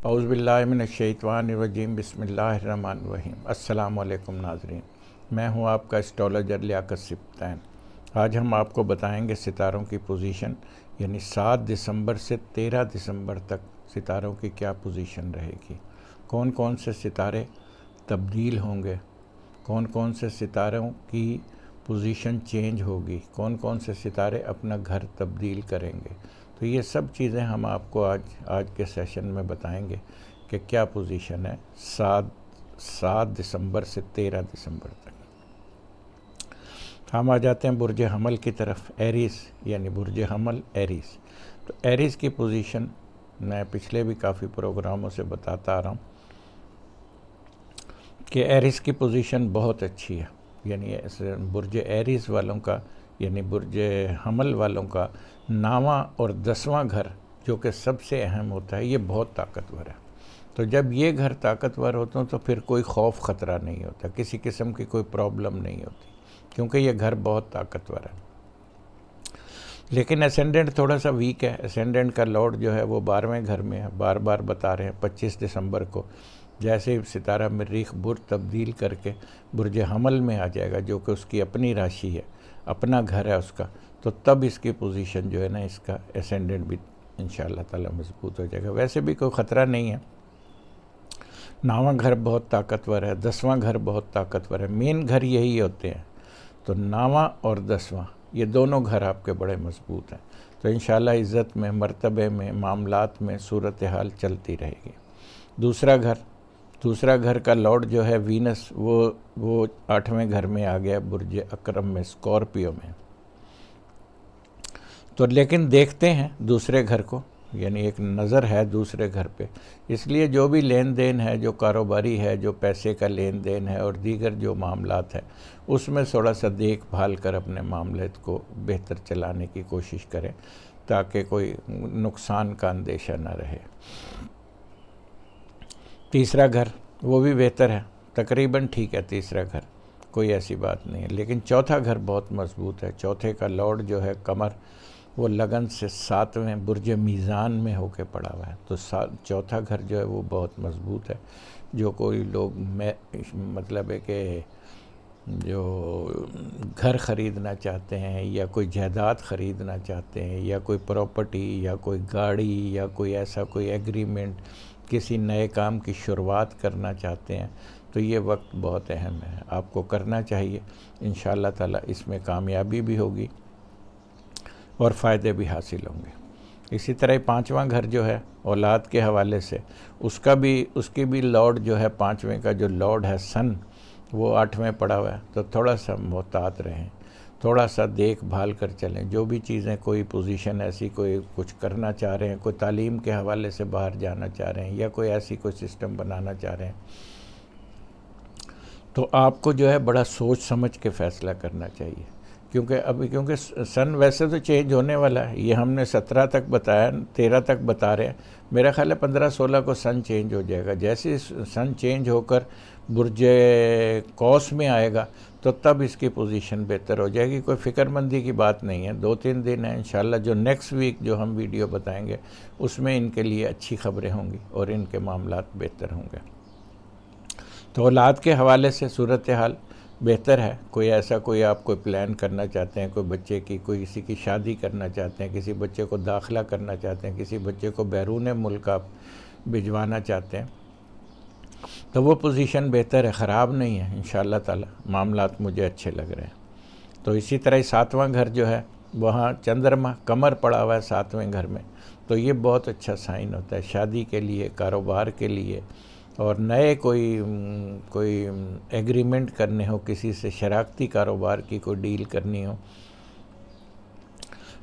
اعوذ باللہ من الشیطان الرجیم بسم اللہ الرحمن الرحیم۔ السلام علیکم ناظرین، میں ہوں آپ کا اسٹرالوجر لیاقت سبطین۔ آج ہم آپ کو بتائیں گے ستاروں کی پوزیشن، یعنی 7 دسمبر سے 13 دسمبر تک ستاروں کی کیا پوزیشن رہے گی، کون کون سے ستارے تبدیل ہوں گے، کون کون سے ستاروں کی پوزیشن چینج ہوگی، کون کون سے ستارے اپنا گھر تبدیل کریں گے۔ تو یہ سب چیزیں ہم آپ کو آج کے سیشن میں بتائیں گے کہ کیا پوزیشن ہے 7 دسمبر سے 13 دسمبر تک۔ ہم آ جاتے ہیں برج حمل کی طرف، ایریز، یعنی برج حمل ایریز۔ تو ایریز کی پوزیشن میں پچھلے بھی کافی پروگراموں سے بتاتا آ رہا ہوں کہ ایریز کی پوزیشن بہت اچھی ہے، یعنی برج ایریز والوں کا، یعنی برج حمل والوں کا 9واں اور 10واں گھر جو کہ سب سے اہم ہوتا ہے، یہ بہت طاقتور ہے۔ تو جب یہ گھر طاقتور ہوتے ہیں تو پھر کوئی خوف خطرہ نہیں ہوتا، کسی قسم کی کوئی پرابلم نہیں ہوتی، کیونکہ یہ گھر بہت طاقتور ہے۔ لیکن اسینڈنٹ تھوڑا سا ویک ہے، اسینڈنٹ کا لارڈ جو ہے وہ 12ویں گھر میں ہے، بار بار بتا رہے ہیں 25 دسمبر کو جیسے ہی ستارہ مریخ برج تبدیل کر کے برج حمل میں آ جائے گا، جو کہ اس کی اپنی راشی ہے، اپنا گھر ہے اس کا، تو تب اس کی پوزیشن جو ہے نا، اس کا اسینڈنٹ بھی انشاءاللہ تعالی مضبوط ہو جائے گا۔ ویسے بھی کوئی خطرہ نہیں ہے، 9واں گھر بہت طاقتور ہے، 10واں گھر بہت طاقتور ہے، مین گھر یہی ہوتے ہیں۔ تو 9واں اور 10واں یہ دونوں گھر آپ کے بڑے مضبوط ہیں، تو انشاءاللہ عزت میں، مرتبے میں، معاملات میں صورتحال چلتی رہے گی۔ دوسرا گھر کا لارڈ جو ہے وینس، وہ 8ویں گھر میں آ گیا، برج اکرم میں، اسکارپیو میں۔ تو لیکن دیکھتے ہیں دوسرے گھر کو، یعنی ایک نظر ہے دوسرے گھر پہ، اس لیے جو بھی لین دین ہے، جو کاروباری ہے، جو پیسے کا لین دین ہے اور دیگر جو معاملات ہیں، اس میں تھوڑا سا دیکھ بھال کر اپنے معاملات کو بہتر چلانے کی کوشش کریں تاکہ کوئی نقصان کا اندیشہ نہ رہے۔ تیسرا گھر وہ بھی بہتر ہے، تقریباً ٹھیک ہے، تیسرا گھر کوئی ایسی بات نہیں ہے، لیکن چوتھا گھر بہت مضبوط ہے۔ چوتھے کا لارڈ جو ہے قمر، وہ لگن سے 7ویں برج میزان میں ہو کے پڑا ہوا ہے، تو چوتھا گھر جو ہے وہ بہت مضبوط ہے۔ جو کوئی لوگ مطلب ہے کہ جو گھر خریدنا چاہتے ہیں یا کوئی جائیداد خریدنا چاہتے ہیں یا کوئی پراپرٹی یا کوئی گاڑی یا کوئی ایسا کوئی ایگریمنٹ، کسی نئے کام کی شروعات کرنا چاہتے ہیں، تو یہ وقت بہت اہم ہے، آپ کو کرنا چاہیے۔ انشاءاللہ تعالی اس میں کامیابی بھی ہوگی اور فائدے بھی حاصل ہوں گے۔ اسی طرح 5واں گھر جو ہے اولاد کے حوالے سے، اس کی بھی لارڈ جو ہے 5ویں کا جو لارڈ ہے سن، وہ 8ویں پڑا ہوا ہے، تو تھوڑا سا محتاط رہیں، تھوڑا سا دیکھ بھال کر چلیں۔ جو بھی چیزیں، کوئی پوزیشن ایسی، کوئی کچھ کرنا چاہ رہے ہیں، کوئی تعلیم کے حوالے سے باہر جانا چاہ رہے ہیں یا کوئی ایسی کوئی سسٹم بنانا چاہ رہے ہیں، تو آپ کو جو ہے بڑا سوچ سمجھ کے فیصلہ کرنا چاہیے، کیونکہ سن ویسے تو چینج ہونے والا ہے، یہ ہم نے 17 تک بتایا، 13 تک بتا رہے ہیں، میرا خیال ہے 15-16 کو سن چینج ہو جائے گا۔ جیسے سن چینج ہو کر برج قوس میں آئے گا تو تب اس کی پوزیشن بہتر ہو جائے گی، کوئی فکر مندی کی بات نہیں ہے، 2-3 دن ہیں انشاءاللہ، جو نیکسٹ ویک جو ہم ویڈیو بتائیں گے اس میں ان کے لیے اچھی خبریں ہوں گی اور ان کے معاملات بہتر ہوں گے۔ تو اولاد کے حوالے سے صورتحال بہتر ہے، کوئی آپ کوئی پلان کرنا چاہتے ہیں، کوئی بچے کی، کوئی کسی کی شادی کرنا چاہتے ہیں، کسی بچے کو داخلہ کرنا چاہتے ہیں، کسی بچے کو بیرون ملک آپ بھجوانا چاہتے ہیں، تو وہ پوزیشن بہتر ہے، خراب نہیں ہے، انشاءاللہ تعالی معاملات مجھے اچھے لگ رہے ہیں۔ تو اسی طرح 7واں گھر جو ہے، وہاں چندرما قمر پڑا ہوا ہے 7ویں گھر میں، تو یہ بہت اچھا سائن ہوتا ہے شادی کے لیے، کاروبار کے لیے، اور نئے کوئی ایگریمنٹ کرنے ہو، کسی سے شراکتی کاروبار کی کوئی ڈیل کرنی ہو۔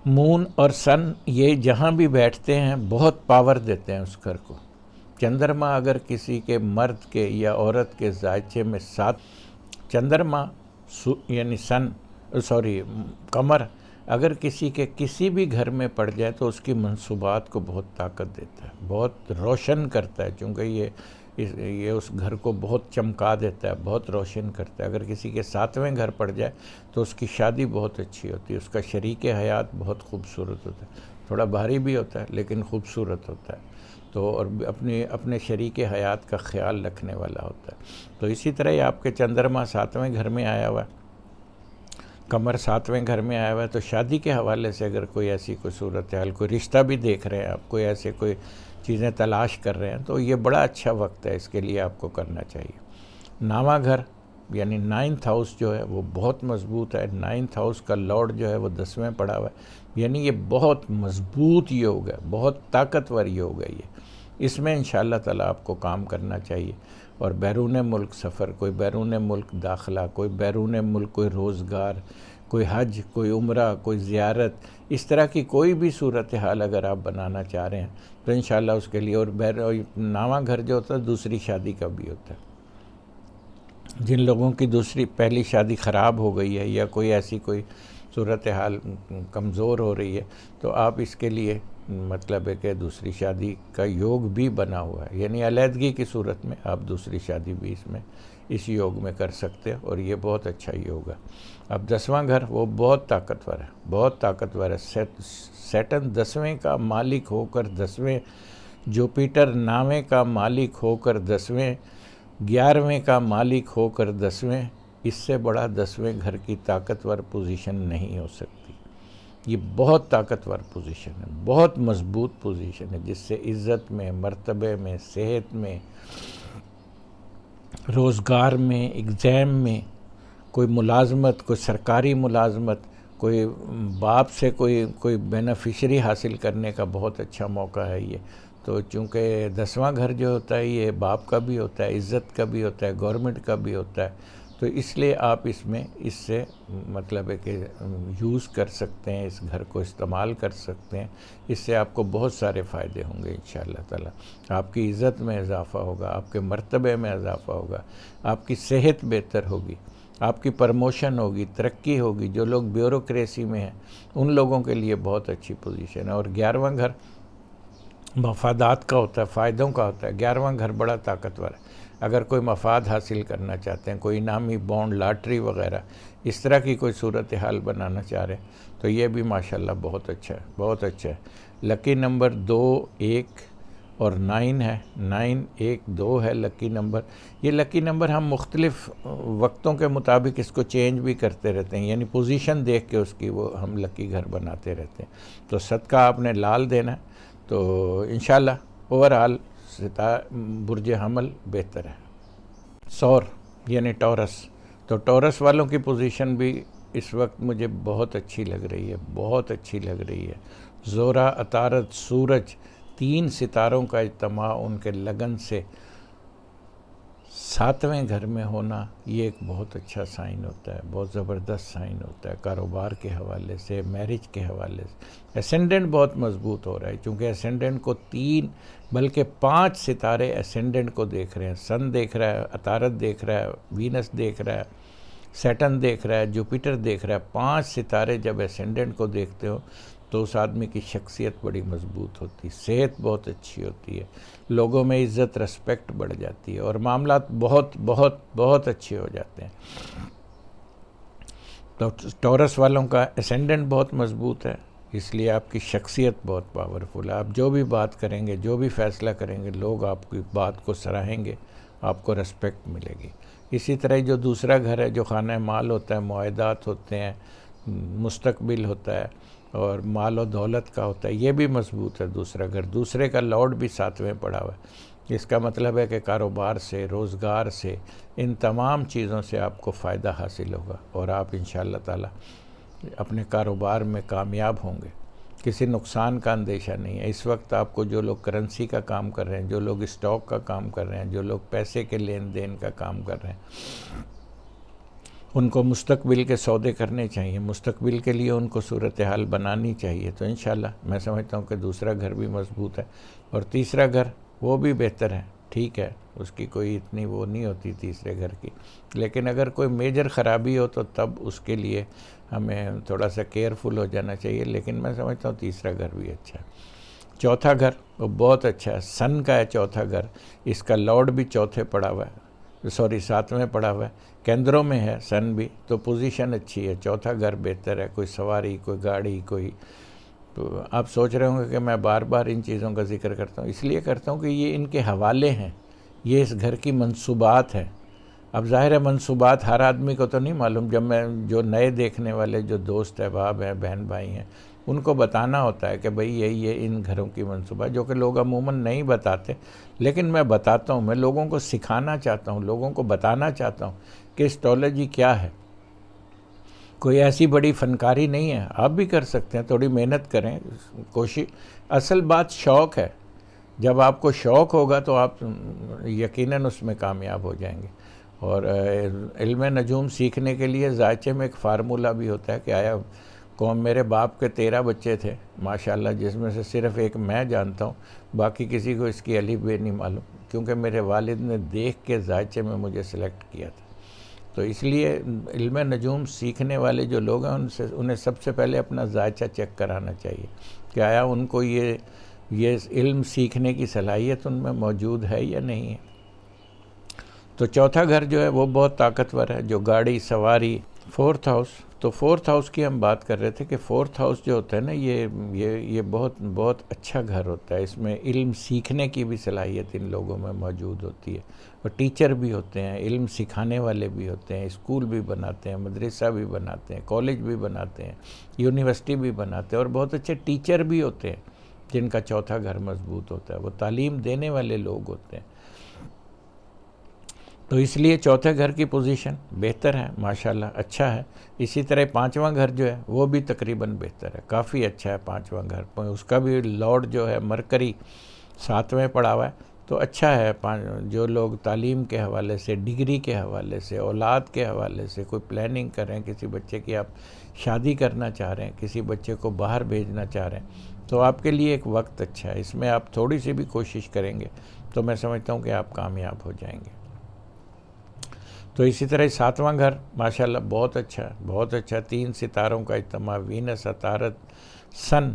مون اور سن یہ جہاں بھی بیٹھتے ہیں بہت پاور دیتے ہیں اس گھر کو۔ چندرما اگر کسی کے مرد کے یا عورت کے زائچے میں چندرما یعنی قمر اگر کسی کے کسی بھی گھر میں پڑ جائے تو اس کی منصوبات کو بہت طاقت دیتا ہے، بہت روشن کرتا ہے، چونکہ یہ اس گھر کو بہت چمکا دیتا ہے، بہت روشن کرتا ہے۔ اگر کسی کے 7ویں گھر پڑ جائے تو اس کی شادی بہت اچھی ہوتی ہے، اس کا شریک حیات بہت خوبصورت ہوتا ہے، تھوڑا بھاری بھی ہوتا ہے لیکن خوبصورت ہوتا ہے۔ تو اور اپنے شریک حیات کا خیال رکھنے والا ہوتا ہے. تو اسی طرح ہی آپ کے چندرما 7ویں گھر میں آیا ہوا ہے، قمر 7ویں گھر میں آیا ہوا ہے، تو شادی کے حوالے سے اگر کوئی ایسی کوئی صورتحال، کوئی رشتہ بھی دیکھ رہے ہیں آپ، کوئی ایسے کوئی چیزیں تلاش کر رہے ہیں، تو یہ بڑا اچھا وقت ہے، اس کے لیے آپ کو کرنا چاہیے. 9واں گھر یعنی 9th ہاؤس جو ہے وہ بہت مضبوط ہے. 9th ہاؤس کا لارڈ جو ہے وہ 10ویں پڑا ہوا ہے، یعنی یہ بہت مضبوط یوگ ہے، بہت طاقتور یوگ ہے یہ. اس میں انشاءاللہ تعالیٰ آپ کو کام کرنا چاہیے. اور بیرون ملک سفر، کوئی بیرون ملک داخلہ، کوئی بیرون ملک کوئی روزگار، کوئی حج، کوئی عمرہ، کوئی زیارت، اس طرح کی کوئی بھی صورتحال اگر آپ بنانا چاہ رہے ہیں تو انشاءاللہ اس کے لیے. اور 9واں گھر جو ہوتا ہے دوسری شادی کا بھی ہوتا ہے. جن لوگوں کی پہلی شادی خراب ہو گئی ہے یا کوئی ایسی کوئی صورتحال کمزور ہو رہی ہے، تو آپ اس کے لیے مطلب ہے کہ دوسری شادی کا یوگ بھی بنا ہوا ہے، یعنی علیحدگی کی صورت میں آپ دوسری شادی بھی اس یوگ میں کر سکتے ہیں، اور یہ بہت اچھا یوگ ہے. اب 10واں گھر وہ بہت طاقتور ہے، بہت طاقتور ہے. سیٹن 10ویں کا مالک ہو کر 10ویں، جوپیٹر 9ویں کا مالک ہو کر 10ویں، 11ویں کا مالک ہو کر 10ویں، اس سے بڑا 10ویں گھر کی طاقتور پوزیشن نہیں ہو سکتی. یہ بہت طاقتور پوزیشن ہے، بہت مضبوط پوزیشن ہے، جس سے عزت میں، مرتبے میں، صحت میں، روزگار میں، ایگزام میں، کوئی ملازمت، کوئی سرکاری ملازمت، کوئی باپ سے کوئی بینیفیشری حاصل کرنے کا بہت اچھا موقع ہے یہ. تو چونکہ 10واں گھر جو ہوتا ہے یہ باپ کا بھی ہوتا ہے، عزت کا بھی ہوتا ہے، گورنمنٹ کا بھی ہوتا ہے. تو اس لیے آپ اس سے مطلب ہے کہ یوز کر سکتے ہیں، اس گھر کو استعمال کر سکتے ہیں. اس سے آپ کو بہت سارے فائدے ہوں گے انشاءاللہ تعالی. آپ کی عزت میں اضافہ ہوگا، آپ کے مرتبے میں اضافہ ہوگا، آپ کی صحت بہتر ہوگی، آپ کی پرموشن ہوگی، ترقی ہوگی. جو لوگ بیوروکریسی میں ہیں ان لوگوں کے لیے بہت اچھی پوزیشن ہے. اور 11واں گھر مفادات کا ہوتا ہے، فائدوں کا ہوتا ہے. 11واں گھر بڑا طاقتور ہے. اگر کوئی مفاد حاصل کرنا چاہتے ہیں، کوئی انعامی بانڈ، لاٹری وغیرہ اس طرح کی کوئی صورتحال بنانا چاہ رہے ہیں، تو یہ بھی ماشاءاللہ بہت اچھا ہے، بہت اچھا ہے. لکی نمبر 2، 1 اور 9 ہے. 9، 1، 2 ہے لکی نمبر. یہ لکی نمبر ہم مختلف وقتوں کے مطابق اس کو چینج بھی کرتے رہتے ہیں، یعنی پوزیشن دیکھ کے اس کی وہ ہم لکی گھر بناتے رہتے ہیں. تو صدقہ آپ نے لال دینا ہے. تو انشاءاللہ اوورآل برج حمل بہتر ہے. سور یعنی ٹورس، تو ٹورس والوں کی پوزیشن بھی اس وقت مجھے بہت اچھی لگ رہی ہے، بہت اچھی لگ رہی ہے. زورا، عطارد، سورج، 3 ستاروں کا اجتماع ان کے لگن سے 7ویں گھر میں ہونا، یہ ایک بہت اچھا سائن ہوتا ہے، بہت زبردست سائن ہوتا ہے. کاروبار کے حوالے سے، میرج کے حوالے سے اسینڈنٹ بہت مضبوط ہو رہا ہے، چونکہ اسینڈنٹ کو 3 بلکہ 5 ستارے اسینڈنٹ کو دیکھ رہے ہیں. سن دیکھ رہا ہے، عطارد دیکھ رہا ہے، وینس دیکھ رہا ہے، سیٹن دیکھ رہا ہے، جوپیٹر دیکھ رہا ہے. 5 ستارے جب اسینڈنٹ کو دیکھتے ہو تو اس آدمی کی شخصیت بڑی مضبوط ہوتی ہے، صحت بہت اچھی ہوتی ہے، لوگوں میں عزت، رسپیکٹ بڑھ جاتی ہے، اور معاملات بہت بہت بہت اچھے ہو جاتے ہیں. تو ٹورس والوں کا اسینڈنٹ بہت مضبوط ہے، اس لیے آپ کی شخصیت بہت پاورفل ہے. آپ جو بھی بات کریں گے، جو بھی فیصلہ کریں گے، لوگ آپ کی بات کو سراہیں گے، آپ کو رسپیکٹ ملے گی. اسی طرح جو دوسرا گھر ہے، جو خانہ مال ہوتا ہے، معاہدات ہوتے ہیں، مستقبل ہوتا ہے، اور مال و دولت کا ہوتا ہے، یہ بھی مضبوط ہے دوسرا گھر. دوسرے کا لارڈ بھی 7ویں پڑا ہوا ہے. اس کا مطلب ہے کہ کاروبار سے، روزگار سے، ان تمام چیزوں سے آپ کو فائدہ حاصل ہوگا، اور آپ انشاءاللہ تعالی اپنے کاروبار میں کامیاب ہوں گے. کسی نقصان کا اندیشہ نہیں ہے. اس وقت آپ کو جو لوگ کرنسی کا کام کر رہے ہیں، جو لوگ اسٹاک کا کام کر رہے ہیں، جو لوگ پیسے کے لین دین کا کام کر رہے ہیں، ان کو مستقبل کے سودے کرنے چاہیے، مستقبل کے لیے ان کو صورتحال بنانی چاہیے. تو انشاءاللہ میں سمجھتا ہوں کہ دوسرا گھر بھی مضبوط ہے، اور تیسرا گھر وہ بھی بہتر ہے. ٹھیک ہے، اس کی کوئی اتنی وہ نہیں ہوتی تیسرے گھر کی، لیکن اگر کوئی میجر خرابی ہو تو تب اس کے لیے ہمیں تھوڑا سا کیئرفل ہو جانا چاہیے. لیکن میں سمجھتا ہوں تیسرا گھر بھی اچھا ہے. چوتھا گھر وہ بہت اچھا ہے، سن کا ہے چوتھا گھر. اس کا لارڈ بھی چوتھے پڑا ہوا ہے، 7ویں پڑا ہوا ہے، کیندروں میں ہے سن بھی، تو پوزیشن اچھی ہے. چوتھا گھر بہتر ہے. کوئی سواری، کوئی گاڑی، کوئی تو آپ سوچ رہے ہوں گے کہ میں بار بار ان چیزوں کا ذکر کرتا ہوں، اس لیے کرتا ہوں کہ یہ ان کے حوالے ہیں، یہ اس گھر کی منصوبات ہیں۔ اب ظاہر ہے منصوبات ہر آدمی کو تو نہیں معلوم، جب میں جو نئے دیکھنے والے جو دوست احباب ہیں، بہن بھائی ہیں، ان کو بتانا ہوتا ہے کہ بھئی یہ ان گھروں کی منصوبہ، جو کہ لوگ عموماً نہیں بتاتے، لیکن میں بتاتا ہوں، میں لوگوں کو سکھانا چاہتا ہوں، لوگوں کو بتانا چاہتا ہوں کہ اسٹالوجی کیا ہے۔ کوئی ایسی بڑی فنکاری نہیں ہے، آپ بھی کر سکتے ہیں، تھوڑی محنت کریں، کوشش، اصل بات شوق ہے۔ جب آپ کو شوق ہوگا تو آپ یقیناً اس میں کامیاب ہو جائیں گے۔ اور علم نجوم سیکھنے کے لیے ذائچے میں ایک فارمولہ بھی ہوتا ہے کہ آیا قوم، میرے باپ کے 13 بچے تھے ماشاءاللہ، جس میں سے صرف ایک میں جانتا ہوں، باقی کسی کو اس کی الف بے نہیں معلوم، کیونکہ میرے والد نے دیکھ کے ذائچے میں مجھے سلیکٹ کیا تھا۔ تو اس لیے علم نجوم سیکھنے والے جو لوگ ہیں انہیں سب سے پہلے اپنا ذائچہ چیک کرانا چاہیے کہ آیا ان کو یہ علم سیکھنے کی صلاحیت ان میں موجود ہے یا نہیں ہے۔ تو چوتھا گھر جو ہے وہ بہت طاقتور ہے، جو گاڑی سواری، فورتھ ہاؤس۔ تو فورتھ ہاؤس کی ہم بات کر رہے تھے کہ فورتھ ہاؤس جو ہوتا ہے نا، یہ بہت بہت اچھا گھر ہوتا ہے۔ اس میں علم سیکھنے کی بھی صلاحیت ان لوگوں میں موجود ہوتی ہے، اور ٹیچر بھی ہوتے ہیں، علم سکھانے والے بھی ہوتے ہیں، اسکول بھی بناتے ہیں، مدرسہ بھی بناتے ہیں، کالج بھی بناتے ہیں، یونیورسٹی بھی بناتے ہیں، اور بہت اچھے ٹیچر بھی ہوتے ہیں جن کا چوتھا گھر مضبوط ہوتا ہے، وہ تعلیم دینے والے لوگ ہوتے ہیں۔ تو اس لیے چوتھے گھر کی پوزیشن بہتر ہے، ماشاءاللہ اچھا ہے۔ اسی طرح پانچواں گھر جو ہے وہ بھی تقریباً بہتر ہے، کافی اچھا ہے پانچواں گھر، اس کا بھی لارڈ جو ہے مرکری 7ویں پڑا ہوا ہے، تو اچھا ہے۔ جو لوگ تعلیم کے حوالے سے، ڈگری کے حوالے سے، اولاد کے حوالے سے کوئی پلاننگ کر رہے ہیں، کسی بچے کی آپ شادی کرنا چاہ رہے ہیں، کسی بچے کو باہر بھیجنا چاہ رہے ہیں، تو آپ کے لیے ایک وقت اچھا ہے۔ اس میں آپ تھوڑی سی بھی کوشش کریں گے تو میں سمجھتا ہوں کہ آپ کامیاب ہو جائیں گے۔ تو اسی طرح 7واں گھر ماشاءاللہ بہت اچھا ہے، بہت اچھا، 3 ستاروں کا اجتماع، وینس، عطارد، سن،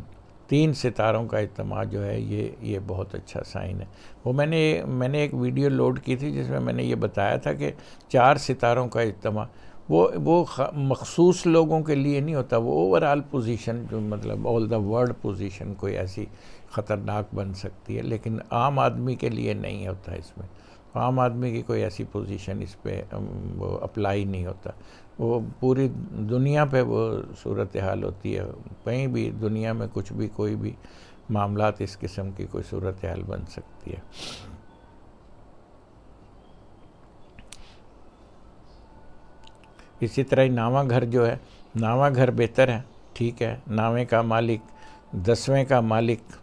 3 ستاروں کا اجتماع جو ہے یہ بہت اچھا سائن ہے۔ وہ میں نے ایک ویڈیو لوڈ کی تھی جس میں میں نے یہ بتایا تھا کہ 4 ستاروں کا اجتماع وہ مخصوص لوگوں کے لیے نہیں ہوتا، وہ اوور آل پوزیشن، جو مطلب آل دا ورلڈ پوزیشن کوئی ایسی خطرناک بن سکتی ہے، لیکن عام آدمی کے لیے نہیں ہوتا۔ اس میں عام آدمی کی کوئی ایسی پوزیشن اس پہ وہ اپلائی نہیں ہوتا، وہ پوری دنیا پہ وہ صورتحال ہوتی ہے، کہیں بھی دنیا میں کچھ بھی کوئی بھی معاملات اس قسم کی کوئی صورتحال بن سکتی ہے۔ اسی طرح 9واں گھر جو ہے، 9واں گھر بہتر ہے، ٹھیک ہے، 9ویں کا مالک، 10ویں کا مالک،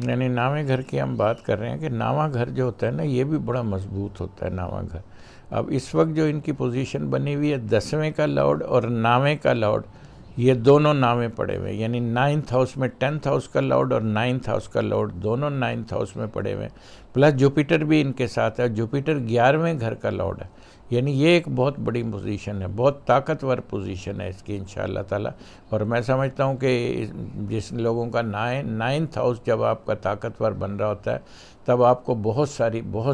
یعنی 9ویں گھر کی ہم بات کر رہے ہیں کہ 9واں گھر جو ہوتا ہے نا، یہ بھی بڑا مضبوط ہوتا ہے 9واں گھر۔ اب اس وقت جو ان کی پوزیشن بنی ہوئی ہے، 10ویں کا لارڈ اور 9ویں کا لارڈ، یہ دونوں 9ویں پڑے ہوئے، یعنی 9th ہاؤس میں 10th ہاؤس کا لارڈ اور 9th ہاؤس کا لارڈ دونوں 9th ہاؤس میں پڑے ہوئے، پلس جوپیٹر بھی ان کے ساتھ ہے، جوپیٹر 11ویں گھر کا لارڈ ہے، یعنی یہ ایک بہت بڑی پوزیشن ہے، بہت طاقتور پوزیشن ہے اس کی انشاءاللہ تعالی۔ اور میں سمجھتا ہوں کہ جس لوگوں کا 9th ہاؤس جب آپ کا طاقتور بن رہا ہوتا ہے، تب آپ کو بہت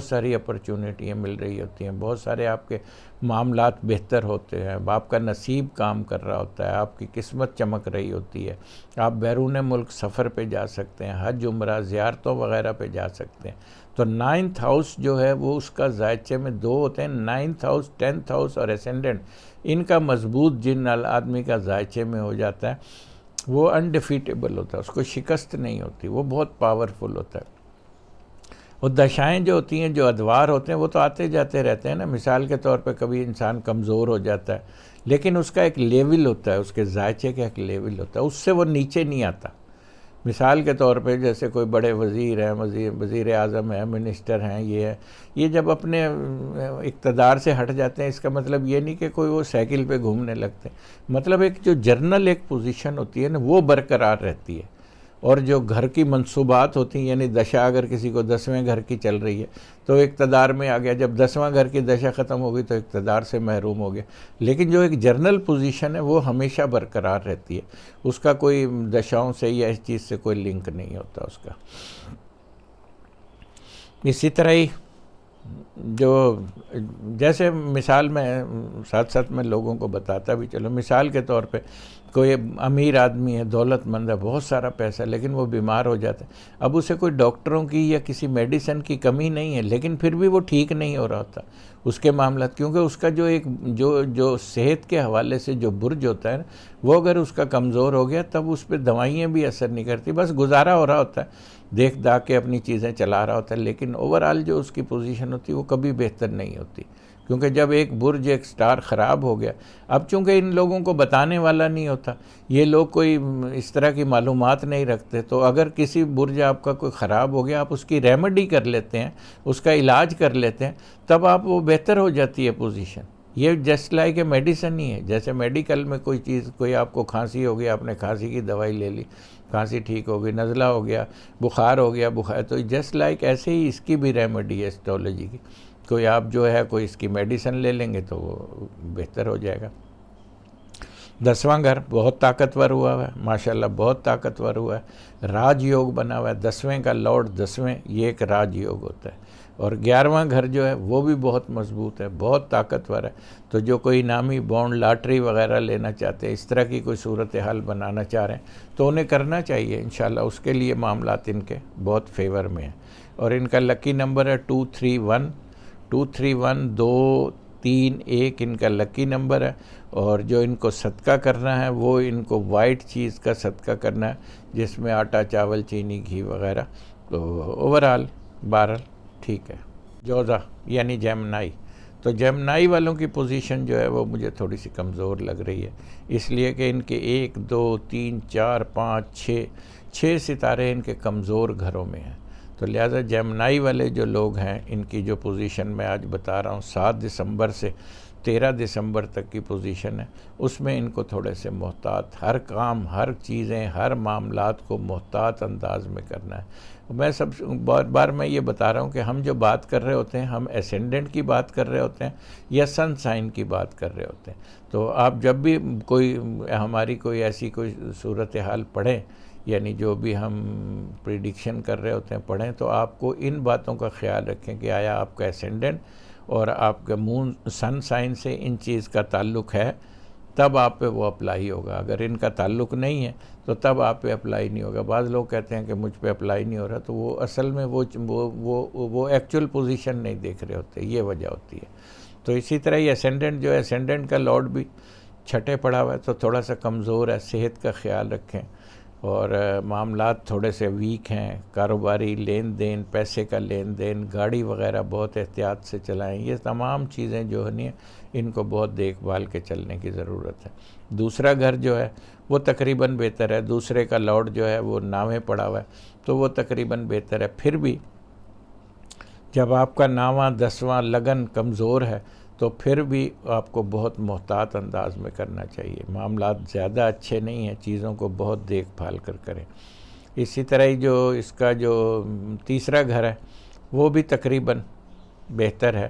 ساری اپرچونٹیاں مل رہی ہوتی ہیں، بہت سارے آپ کے معاملات بہتر ہوتے ہیں، آپ کا نصیب کام کر رہا ہوتا ہے، آپ کی قسمت چمک رہی ہوتی ہے، آپ بیرون ملک سفر پہ جا سکتے ہیں، حج عمرہ زیارتوں وغیرہ پہ جا سکتے ہیں۔ تو 9th ہاؤس جو ہے وہ اس کا ذائچے میں 2 ہوتے ہیں، 9th ہاؤس، 10th ہاؤس اور اسینڈنٹ، ان کا مضبوط جن آدمی کا ذائچے میں ہو جاتا ہے وہ انڈیفیٹیبل ہوتا ہے، اس کو شکست نہیں ہوتی، وہ بہت پاورفل ہوتا ہے۔ اور دشائیں جو ہوتی ہیں، جو ادوار ہوتے ہیں، وہ تو آتے جاتے رہتے ہیں نا، مثال کے طور پہ کبھی انسان کمزور ہو جاتا ہے، لیکن اس کا ایک لیول ہوتا ہے، اس کے ذائچے کا ایک لیول ہوتا ہے، اس سے وہ نیچے نہیں آتا۔ مثال کے طور پہ جیسے کوئی بڑے وزیر ہیں، وزیر اعظم ہیں، منسٹر ہیں، یہ جب اپنے اقتدار سے ہٹ جاتے ہیں، اس کا مطلب یہ نہیں کہ کوئی وہ سائیکل پہ گھومنے لگتے ہیں، مطلب ایک جو جنرل ایک پوزیشن ہوتی ہے نا، وہ برقرار رہتی ہے۔ اور جو گھر کی منصوبات ہوتی ہیں، یعنی دشا اگر کسی کو 10ویں گھر کی چل رہی ہے تو اقتدار میں آ گیا، جب 10واں گھر کی دشا ختم ہوگی تو اقتدار سے محروم ہو گیا، لیکن جو ایک جنرل پوزیشن ہے وہ ہمیشہ برقرار رہتی ہے، اس کا کوئی دشاؤں سے یا اس چیز سے کوئی لنک نہیں ہوتا اس کا۔ اسی طرح ہی جو جیسے مثال میں ساتھ ساتھ میں لوگوں کو بتاتا بھی چلو، مثال کے طور پہ کوئی امیر آدمی ہے، دولت مند ہے، بہت سارا پیسہ، لیکن وہ بیمار ہو جاتا ہے. اب اسے کوئی ڈاکٹروں کی یا کسی میڈیسن کی کمی نہیں ہے، لیکن پھر بھی وہ ٹھیک نہیں ہو رہا ہوتا اس کے معاملات، کیونکہ اس کا جو صحت کے حوالے سے جو برج ہوتا ہے نا، وہ اگر اس کا کمزور ہو گیا تب اس پہ دوائیاں بھی اثر نہیں کرتی، بس گزارا ہو رہا ہوتا ہے، دیکھ داکھ کے اپنی چیزیں چلا رہا ہوتا ہے، لیکن اوورآل جو اس کی پوزیشن ہوتی ہے وہ کبھی بہتر نہیں ہوتی. کیونکہ جب ایک برج ایک سٹار خراب ہو گیا، اب چونکہ ان لوگوں کو بتانے والا نہیں ہوتا، یہ لوگ کوئی اس طرح کی معلومات نہیں رکھتے، تو اگر کسی برج آپ کا کوئی خراب ہو گیا، آپ اس کی ریمیڈی کر لیتے ہیں، اس کا علاج کر لیتے ہیں، تب آپ وہ بہتر ہو جاتی ہے پوزیشن. یہ جسٹ لائک اے میڈیسن ہی ہے. جیسے میڈیکل میں کوئی چیز، کوئی آپ کو کھانسی ہو گیا، آپ نے کھانسی کی دوائی لے لی، کھانسی ٹھیک ہو گئی، نزلہ ہو گیا، بخار ہو گیا، بخار، تو جسٹ لائک ایسے ہی اس کی بھی ریمیڈی ہے اسٹرالوجی کی. کوئی آپ جو ہے کوئی اس کی میڈیسن لے لیں گے تو وہ بہتر ہو جائے گا. 10واں گھر بہت طاقتور ہوا ہے، ماشاءاللہ بہت طاقتور ہوا ہے، راج یوگ بنا ہوا ہے. 10ویں کا لارڈ 10ویں، یہ ایک راج یوگ ہوتا ہے. اور 11واں گھر جو ہے وہ بھی بہت مضبوط ہے، بہت طاقتور ہے. تو جو کوئی نامی بانڈ لاٹری وغیرہ لینا چاہتے ہیں، اس طرح کی کوئی صورتحال بنانا چاہ رہے ہیں تو انہیں کرنا چاہیے انشاءاللہ. اس کے لیے معاملات ان کے بہت فیور میں ہیں. اور ان کا لکی نمبر ہے 231، 231، 2، 3، 1 ان کا لکی نمبر ہے. اور جو ان کو صدقہ کرنا ہے وہ ان کو وائٹ چیز کا صدقہ کرنا ہے، جس میں آٹا، چاول، چینی، گھی وغیرہ. تو اوورآل بہرحال ٹھیک ہے. جوزا یعنی جیمنائی، تو جیمنائی والوں کی پوزیشن جو ہے وہ مجھے تھوڑی سی کمزور لگ رہی ہے، اس لیے کہ ان کے 1، 2، 3، 4، 5، 6 ستارے ان کے کمزور گھروں میں ہیں. تو لہٰذا جیمنائی والے جو لوگ ہیں، ان کی جو پوزیشن میں آج بتا رہا ہوں 7 دسمبر سے 13 دسمبر تک کی پوزیشن ہے، اس میں ان کو تھوڑے سے محتاط، ہر کام، ہر چیزیں، ہر معاملات کو محتاط انداز میں کرنا ہے. میں بار بار میں یہ بتا رہا ہوں کہ ہم جو بات کر رہے ہوتے ہیں، ہم اسینڈنٹ کی بات کر رہے ہوتے ہیں یا سن سائن کی بات کر رہے ہوتے ہیں. تو آپ جب بھی ہماری کوئی ایسی کوئی صورتحال پڑھیں، یعنی جو بھی ہم پریڈکشن کر رہے ہوتے ہیں پڑھیں، تو آپ کو ان باتوں کا خیال رکھیں کہ آیا آپ کا اسینڈنٹ اور آپ کا مون سن سائن سے ان چیز کا تعلق ہے، تب آپ پہ وہ اپلائی ہوگا. اگر ان کا تعلق نہیں ہے تو تب آپ پہ اپلائی نہیں ہوگا. بعض لوگ کہتے ہیں کہ مجھ پہ اپلائی نہیں ہو رہا، تو وہ اصل میں وہ ایکچول پوزیشن نہیں دیکھ رہے ہوتے، یہ وجہ ہوتی ہے. تو اسی طرح یہ اسینڈنٹ جو ہے، اسینڈنٹ کا لارڈ بھی چھٹے پڑا ہوا ہے، تو تھوڑا سا کمزور ہے. صحت کا خیال رکھیں، اور معاملات تھوڑے سے ویک ہیں. کاروباری لین دین، پیسے کا لین دین، گاڑی وغیرہ بہت احتیاط سے چلائیں. یہ تمام چیزیں جو ہیں ان کو بہت دیکھ بھال کے چلنے کی ضرورت ہے. دوسرا گھر جو ہے وہ تقریباً بہتر ہے. دوسرے کا لارڈ جو ہے وہ 9ویں پڑا ہوا ہے، تو وہ تقریباً بہتر ہے. پھر بھی جب آپ کا 9واں 10واں لگن کمزور ہے تو پھر بھی آپ کو بہت محتاط انداز میں کرنا چاہیے. معاملات زیادہ اچھے نہیں ہیں، چیزوں کو بہت دیکھ بھال کر کریں. اسی طرح ہی جو اس کا جو تیسرا گھر ہے وہ بھی تقریباً بہتر ہے.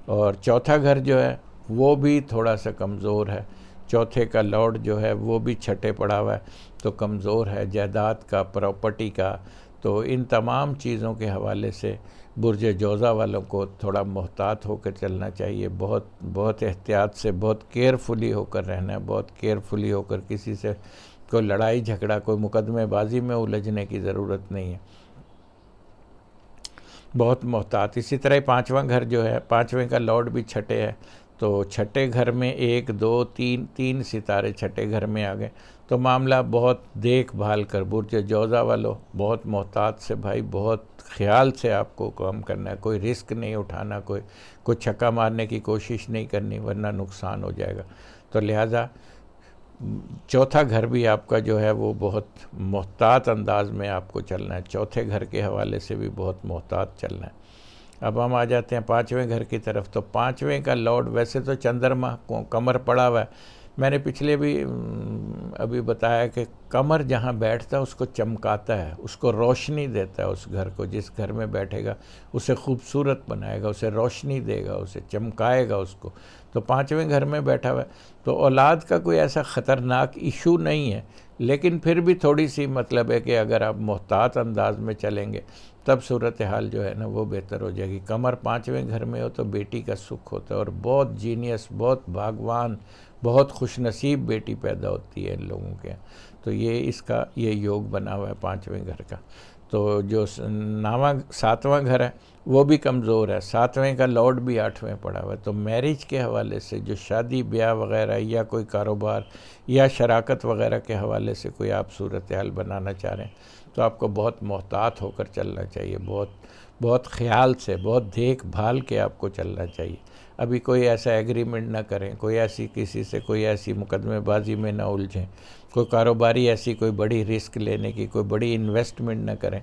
اور چوتھا گھر جو ہے وہ بھی تھوڑا سا کمزور ہے. چوتھے کا لارڈ جو ہے وہ بھی چھٹے پڑا ہوا ہے، تو کمزور ہے. جائیداد کا، پراپرٹی کا، تو ان تمام چیزوں کے حوالے سے برج جوزا والوں کو تھوڑا محتاط ہو کر چلنا چاہیے. بہت بہت احتیاط سے، بہت کیئرفلی ہو کر رہنا ہے. بہت کیئرفلی ہو کر، کسی سے کوئی لڑائی جھگڑا، کوئی مقدمے بازی میں الجھنے کی ضرورت نہیں ہے. بہت محتاط. اسی طرح 5واں گھر جو ہے، 5ویں کا لارڈ بھی چھٹے ہے، تو چھٹے گھر میں 1، 2، 3 ستارے چھٹے گھر میں آ گئے. تو معاملہ بہت دیکھ بھال کر، برج جوزا والوں بہت محتاط سے، بھائی بہت خیال سے آپ کو کام کرنا ہے. کوئی رسک نہیں اٹھانا، کوئی چھکا مارنے کی کوشش نہیں کرنی، ورنہ نقصان ہو جائے گا. تو لہٰذا چوتھا گھر بھی آپ کا جو ہے وہ بہت محتاط انداز میں آپ کو چلنا ہے. چوتھے گھر کے حوالے سے بھی بہت محتاط چلنا ہے. اب ہم آ جاتے ہیں 5ویں گھر کی طرف. تو 5ویں کا لارڈ ویسے تو چندرما قمر پڑا ہوا ہے. میں نے پچھلے بھی ابھی بتایا کہ قمر جہاں بیٹھتا ہے اس کو چمکاتا ہے، اس کو روشنی دیتا ہے. اس گھر کو، جس گھر میں بیٹھے گا اسے خوبصورت بنائے گا، اسے روشنی دے گا، اسے چمکائے گا اس کو. تو 5ویں گھر میں بیٹھا ہوا ہے، تو اولاد کا کوئی ایسا خطرناک ایشو نہیں ہے، لیکن پھر بھی تھوڑی سی مطلب ہے کہ اگر آپ محتاط انداز میں چلیں گے تب صورتحال جو ہے نا وہ بہتر ہو جائے گی. قمر 5ویں گھر میں ہو تو بیٹی کا سکھ ہوتا ہے، اور بہت جینیس، بہت بھاگوان، بہت خوش نصیب بیٹی پیدا ہوتی ہے ان لوگوں کے. تو یہ اس کا یہ یوگ بنا ہوا ہے 5ویں گھر کا. تو جو 7واں گھر ہے وہ بھی کمزور ہے. 7ویں کا لارڈ بھی 8ویں پڑا ہوا ہے. تو میرج کے حوالے سے جو شادی بیاہ وغیرہ یا کوئی کاروبار یا شراکت وغیرہ کے حوالے سے کوئی آپ صورتحال بنانا چاہ رہے ہیں تو آپ کو بہت محتاط ہو کر چلنا چاہیے. بہت خیال سے، بہت دیکھ بھال کے آپ کو چلنا چاہیے. ابھی کوئی ایسا ایگریمنٹ نہ کریں، کوئی ایسی کسی سے کوئی ایسی مقدمے بازی میں نہ الجھیں، کوئی کاروباری ایسی کوئی بڑی رسک لینے کی، کوئی بڑی انویسٹمنٹ نہ کریں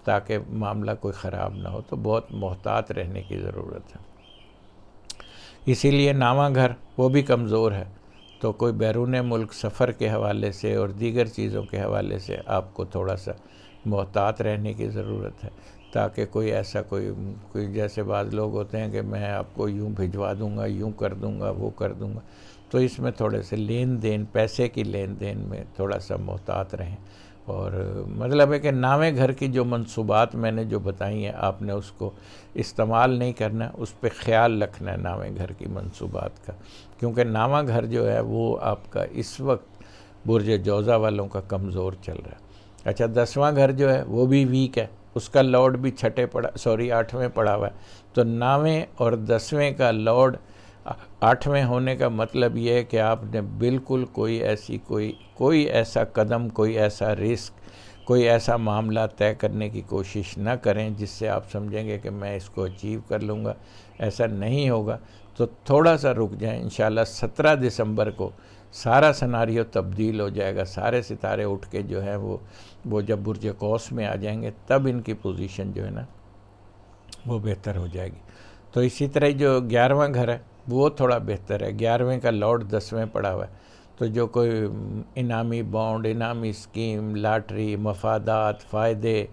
تاکہ معاملہ کوئی خراب نہ ہو. تو بہت محتاط رہنے کی ضرورت ہے. اسی لیے 9واں گھر وہ بھی کمزور ہے. تو کوئی بیرون ملک سفر کے حوالے سے اور دیگر چیزوں کے حوالے سے آپ کو تھوڑا سا محتاط رہنے کی ضرورت ہے تاکہ کوئی ایسا کوئی جیسے بعض لوگ ہوتے ہیں کہ میں آپ کو یوں بھجوا دوں گا، یوں کر دوں گا، وہ کر دوں گا. تو اس میں تھوڑے سے لین دین، پیسے کی لین دین میں تھوڑا سا محتاط رہیں. اور مطلب ہے کہ 9ویں گھر کی جو منصوبات میں نے جو بتائی ہیں آپ نے اس کو استعمال نہیں کرنا، اس پہ خیال رکھنا ہے 9ویں گھر کی منصوبات کا. کیونکہ 9واں گھر جو ہے وہ آپ کا اس وقت برج جوزہ والوں کا کمزور چل رہا ہے. اچھا 10واں گھر جو ہے وہ بھی ویک ہے. اس کا لارڈ بھی 8ویں پڑا ہوا ہے. تو 9ویں اور 10ویں کا لارڈ 8ویں ہونے کا مطلب یہ ہے کہ آپ نے بالکل کوئی ایسا قدم، کوئی ایسا رسک، کوئی ایسا معاملہ طے کرنے کی کوشش نہ کریں جس سے آپ سمجھیں گے کہ میں اس کو اچیو کر لوں گا. ایسا نہیں ہوگا. تو تھوڑا سا رک جائیں. انشاءاللہ 17 دسمبر کو سارا سناریو تبدیل ہو جائے گا. سارے ستارے اٹھ کے جو ہے وہ جب برج قوس میں آ جائیں گے تب ان کی پوزیشن جو ہے نا وہ بہتر ہو جائے گی. تو اسی طرح جو 11واں گھر ہے وہ تھوڑا بہتر ہے. 11ویں کا لارڈ 10ویں پڑا ہوا ہے. تو جو کوئی انعامی بانڈ، انعامی اسکیم، لاٹری، مفادات، فائدے،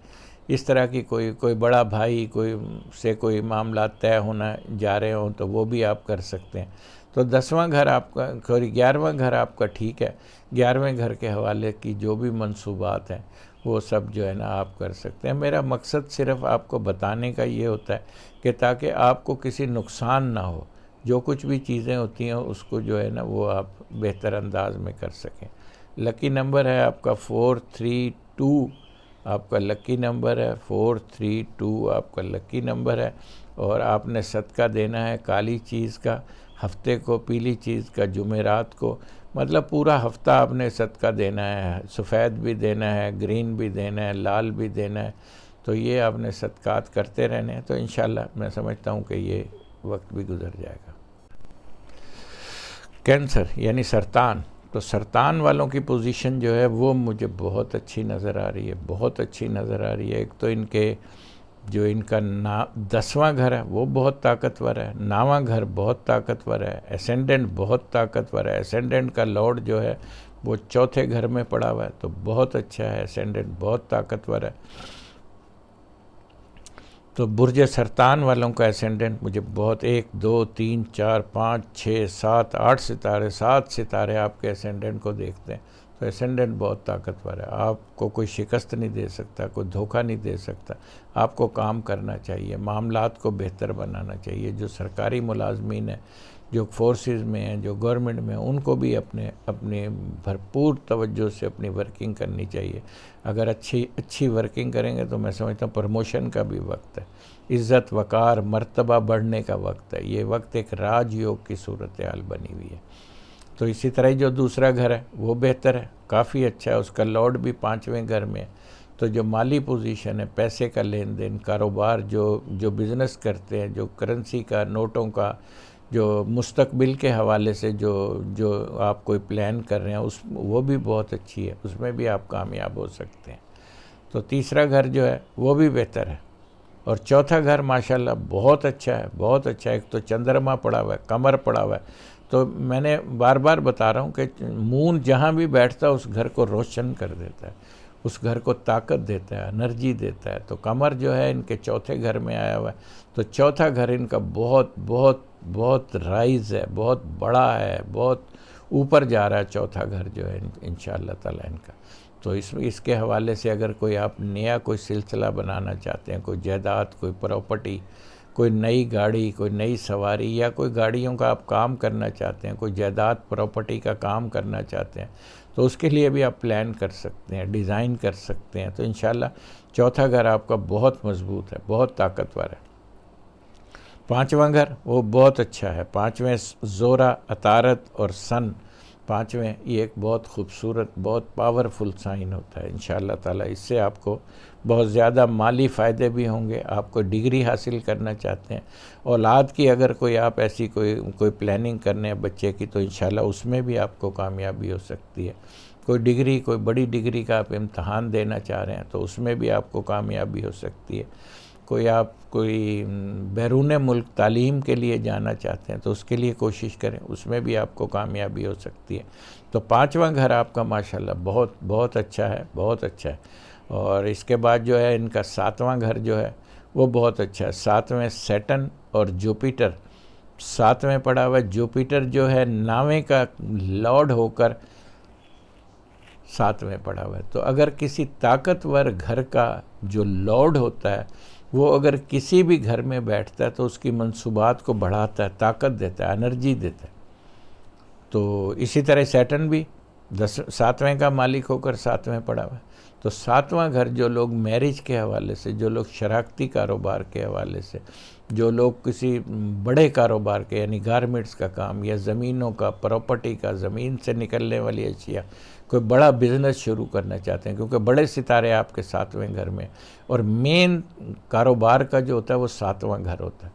اس طرح کی کوئی بڑا بھائی کوئی معاملات طے ہونا جا رہے ہوں تو وہ بھی آپ کر سکتے ہیں. تو 10واں گھر آپ کا 11واں گھر آپ کا ٹھیک ہے. 11ویں گھر کے حوالے کی جو بھی منصوبات ہیں وہ سب جو ہے نا آپ کر سکتے ہیں. میرا مقصد صرف آپ کو بتانے کا یہ ہوتا ہے کہ تاکہ آپ کو کسی نقصان نہ ہو. جو کچھ بھی چیزیں ہوتی ہیں اس کو جو ہے نا وہ آپ بہتر انداز میں کر سکیں. لکی نمبر ہے آپ کا 432. آپ کا لکی نمبر ہے 432. آپ کا لکی نمبر ہے. اور آپ نے صدقہ دینا ہے کالی چیز کا ہفتے کو، پیلی چیز کا جمعرات کو. مطلب پورا ہفتہ آپ نے صدقہ دینا ہے. سفید بھی دینا ہے، گرین بھی دینا ہے، لال بھی دینا ہے. تو یہ آپ نے صدقات کرتے رہنے ہیں. تو انشاءاللہ میں سمجھتا ہوں کہ یہ وقت بھی گزر جائے گا. کینسر یعنی سرطان. تو سرطان والوں کی پوزیشن جو ہے وہ مجھے بہت اچھی نظر آ رہی ہے، بہت اچھی نظر آ رہی ہے. ایک تو ان کا 10واں گھر ہے وہ بہت طاقتور ہے. 9واں گھر بہت طاقتور ہے. اسینڈنٹ بہت طاقتور ہے. اسینڈنٹ کا لارڈ جو ہے وہ 4تھے گھر میں پڑا ہوا ہے. تو بہت اچھا ہے. اسینڈنٹ بہت طاقتور ہے. تو برج سرطان والوں کا اسینڈنٹ مجھے بہت 1 2 3 4 5 6 7 8 ستارے 7 ستارے آپ کے اسینڈنٹ کو دیکھتے ہیں. تو اسینڈنٹ بہت طاقتور ہے. آپ کو کوئی شکست نہیں دے سکتا، کوئی دھوکہ نہیں دے سکتا. آپ کو کام کرنا چاہیے، معاملات کو بہتر بنانا چاہیے. جو سرکاری ملازمین ہیں، جو فورسز میں ہیں، جو گورنمنٹ میں ہیں، ان کو بھی اپنے بھرپور توجہ سے اپنی ورکنگ کرنی چاہیے. اگر اچھی ورکنگ کریں گے تو میں سمجھتا ہوں پروموشن کا بھی وقت ہے، عزت وقار مرتبہ بڑھنے کا وقت ہے. یہ وقت ایک راج یوگ کی صورتحال بنی ہوئی ہے. تو اسی طرح جو دوسرا گھر ہے وہ بہتر ہے، کافی اچھا ہے. اس کا لارڈ بھی 5ویں گھر میں ہے. تو جو مالی پوزیشن ہے، پیسے کا لین دین، کاروبار، جو بزنس کرتے ہیں، جو کرنسی کا، نوٹوں کا، جو مستقبل کے حوالے سے جو آپ کوئی پلان کر رہے ہیں وہ بھی بہت اچھی ہے. اس میں بھی آپ کامیاب ہو سکتے ہیں. تو تیسرا گھر جو ہے وہ بھی بہتر ہے. اور چوتھا گھر ماشاءاللہ بہت اچھا ہے، بہت اچھا ہے. ایک تو چندرما پڑا ہوا ہے، قمر پڑا ہوا ہے. تو میں نے بار بار بتا رہا ہوں کہ مون جہاں بھی بیٹھتا ہے اس گھر کو روشن کر دیتا ہے، اس گھر کو طاقت دیتا ہے، انرجی دیتا ہے. تو قمر جو ہے ان کے 4تھے گھر میں آیا ہوا ہے. تو چوتھا گھر ان کا بہت بہت بہت رائز ہے، بہت بڑا ہے، بہت اوپر جا رہا ہے چوتھا گھر جو ہے انشاءاللہ تعالیٰ ان کا. تو اس کے حوالے سے اگر کوئی آپ نیا کوئی سلسلہ بنانا چاہتے ہیں، کوئی جائیداد، کوئی پراپرٹی، کوئی نئی گاڑی، کوئی نئی سواری، یا کوئی گاڑیوں کا آپ کام کرنا چاہتے ہیں، کوئی جائیداد پراپرٹی کا کام کرنا چاہتے ہیں، تو اس کے لیے بھی آپ پلان کر سکتے ہیں، ڈیزائن کر سکتے ہیں. تو انشاءاللہ چوتھا گھر آپ کا بہت مضبوط ہے، بہت طاقتور ہے. پانچواں گھر وہ بہت اچھا ہے. پانچویں زورا، عطارد اور سن، پانچویں یہ ایک بہت خوبصورت، بہت پاورفل سائن ہوتا ہے. انشاءاللہ تعالیٰ اس سے آپ کو بہت زیادہ مالی فائدے بھی ہوں گے. آپ کو ڈگری حاصل کرنا چاہتے ہیں، اولاد کی اگر کوئی آپ ایسی کوئی پلاننگ کرنے ہیں بچے کی، تو انشاءاللہ اس میں بھی آپ کو کامیابی ہو سکتی ہے. کوئی ڈگری، کوئی بڑی ڈگری کا آپ امتحان دینا چاہ رہے ہیں تو اس میں بھی آپ کو کامیابی ہو سکتی ہے. کوئی بیرون ملک تعلیم کے لیے جانا چاہتے ہیں تو اس کے لیے کوشش کریں، اس میں بھی آپ کو کامیابی ہو سکتی ہے. تو پانچواں گھر آپ کا ماشاءاللہ بہت بہت اچھا ہے، بہت اچھا ہے. اور اس کے بعد جو ہے ان کا ساتواں گھر جو ہے وہ بہت اچھا ہے. ساتویں سیٹن اور جوپیٹر، ساتویں پڑا ہوا ہے. جوپیٹر جو ہے ناویں کا لارڈ ہو کر ساتویں پڑا ہوا ہے. تو اگر کسی طاقتور گھر کا جو لارڈ ہوتا ہے وہ اگر کسی بھی گھر میں بیٹھتا ہے تو اس کی منصوبات کو بڑھاتا ہے، طاقت دیتا ہے، انرجی دیتا ہے. تو اسی طرح سیٹن بھی ساتویں کا مالک ہو کر ساتویں پڑا ہوا ہے. تو ساتواں گھر جو لوگ میرج کے حوالے سے، جو لوگ شراکتی کاروبار کے حوالے سے، جو لوگ کسی بڑے کاروبار کے یعنی گارمنٹس کا کام یا زمینوں کا، پراپرٹی کا، زمین سے نکلنے والی اشیاء، کوئی بڑا بزنس شروع کرنا چاہتے ہیں، کیونکہ بڑے ستارے آپ کے ساتویں گھر میں، اور مین کاروبار کا جو ہوتا ہے وہ ساتواں گھر ہوتا ہے.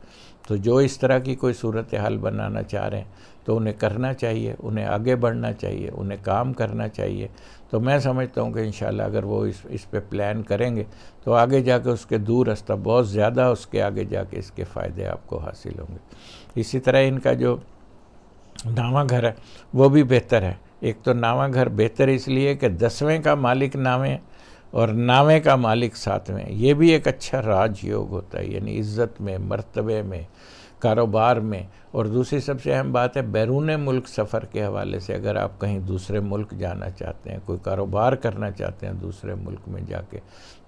تو جو اس طرح کی کوئی صورتحال بنانا چاہ رہے ہیں تو انہیں کرنا چاہیے، انہیں آگے بڑھنا چاہیے، انہیں کام کرنا چاہیے. تو میں سمجھتا ہوں کہ انشاءاللہ اگر وہ اس پہ پلان کریں گے تو آگے جا کے اس کے دور رستہ بہت زیادہ، اس کے آگے جا کے اس کے فائدے آپ کو حاصل ہوں گے. اسی طرح ان کا جو نواں گھر ہے وہ بھی بہتر ہے. ایک تو نواں گھر بہتر اس لیے کہ 10ویں کا مالک ناویں اور ناویں کا مالک ساتویں. یہ بھی ایک اچھا راج یوگ ہوتا ہے، یعنی عزت میں، مرتبے میں، کاروبار میں. اور دوسری سب سے اہم بات ہے بیرون ملک سفر کے حوالے سے. اگر آپ کہیں دوسرے ملک جانا چاہتے ہیں، کوئی کاروبار کرنا چاہتے ہیں دوسرے ملک میں جا کے،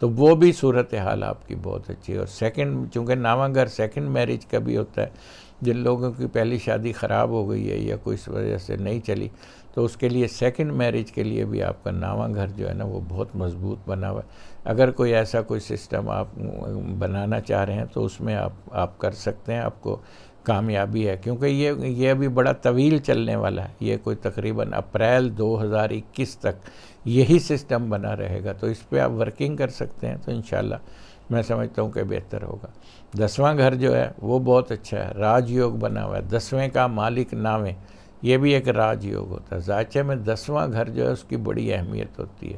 تو وہ بھی صورتحال آپ کی بہت اچھی ہے. اور سیکنڈ، چونکہ نواں گھر سیکنڈ میرج کا بھی ہوتا ہے، جن لوگوں کی پہلی شادی خراب ہو گئی ہے یا کوئی اس وجہ سے نہیں چلی، تو اس کے لیے سیکنڈ میرج کے لیے بھی آپ کا نواں گھر جو ہے نا وہ بہت مضبوط بنا ہوا ہے. اگر کوئی ایسا کوئی سسٹم آپ بنانا چاہ رہے ہیں تو اس میں آپ کر سکتے ہیں، آپ کو کامیابی ہے. کیونکہ یہ ابھی بڑا طویل چلنے والا ہے. یہ کوئی تقریباً اپریل 2021 تک یہی سسٹم بنا رہے گا. تو اس پہ آپ ورکنگ کر سکتے ہیں. تو انشاءاللہ میں سمجھتا ہوں کہ بہتر ہوگا. 10واں گھر جو ہے وہ بہت اچھا ہے، راج یوگ بنا ہوا ہے. 10ویں کا مالک ناویں، یہ بھی ایک راج یوگ ہوتا ہے. ذائچے میں 10واں گھر جو ہے اس کی بڑی اہمیت ہوتی ہے.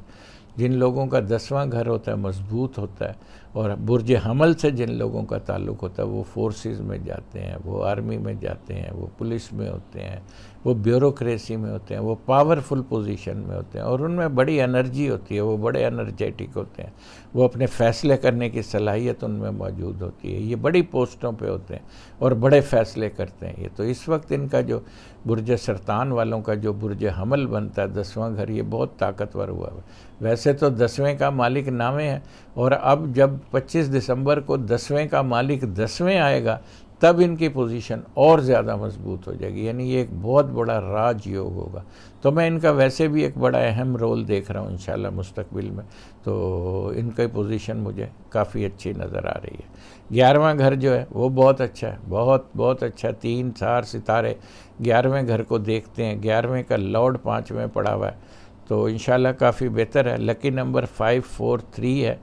جن لوگوں کا 10واں گھر ہوتا ہے مضبوط ہوتا ہے، اور برج حمل سے جن لوگوں کا تعلق ہوتا ہے وہ فورسز میں جاتے ہیں، وہ آرمی میں جاتے ہیں، وہ پولیس میں ہوتے ہیں، وہ بیوروکریسی میں ہوتے ہیں، وہ پاورفل پوزیشن میں ہوتے ہیں، اور ان میں بڑی انرجی ہوتی ہے، وہ بڑے انرجیٹک ہوتے ہیں، وہ اپنے فیصلے کرنے کی صلاحیت ان میں موجود ہوتی ہے. یہ بڑی پوسٹوں پہ ہوتے ہیں اور بڑے فیصلے کرتے ہیں. یہ تو اس وقت ان کا جو برج سرطان والوں کا جو برج حمل بنتا ہے 10واں گھر، یہ بہت طاقتور ہوا ہے. ویسے تو 10ویں کا مالک ناویں ہے، اور اب جب 25 دسمبر کو 10ویں کا مالک 10ویں آئے گا تب ان کی پوزیشن اور زیادہ مضبوط ہو جائے گی. یعنی یہ ایک بہت بڑا راج یوگ ہوگا. تو میں ان کا ویسے بھی ایک بڑا اہم رول دیکھ رہا ہوں انشاءاللہ مستقبل میں. تو ان کی پوزیشن مجھے کافی اچھی نظر آ رہی ہے. 11واں گھر جو ہے وہ بہت اچھا ہے، بہت بہت اچھا. 3 4 ستارے 11ویں گھر کو دیکھتے ہیں. 11ویں کا لارڈ 5ویں پڑا ہوا ہے، تو انشاءاللہ کافی بہتر ہے. لکی نمبر 543 ہے،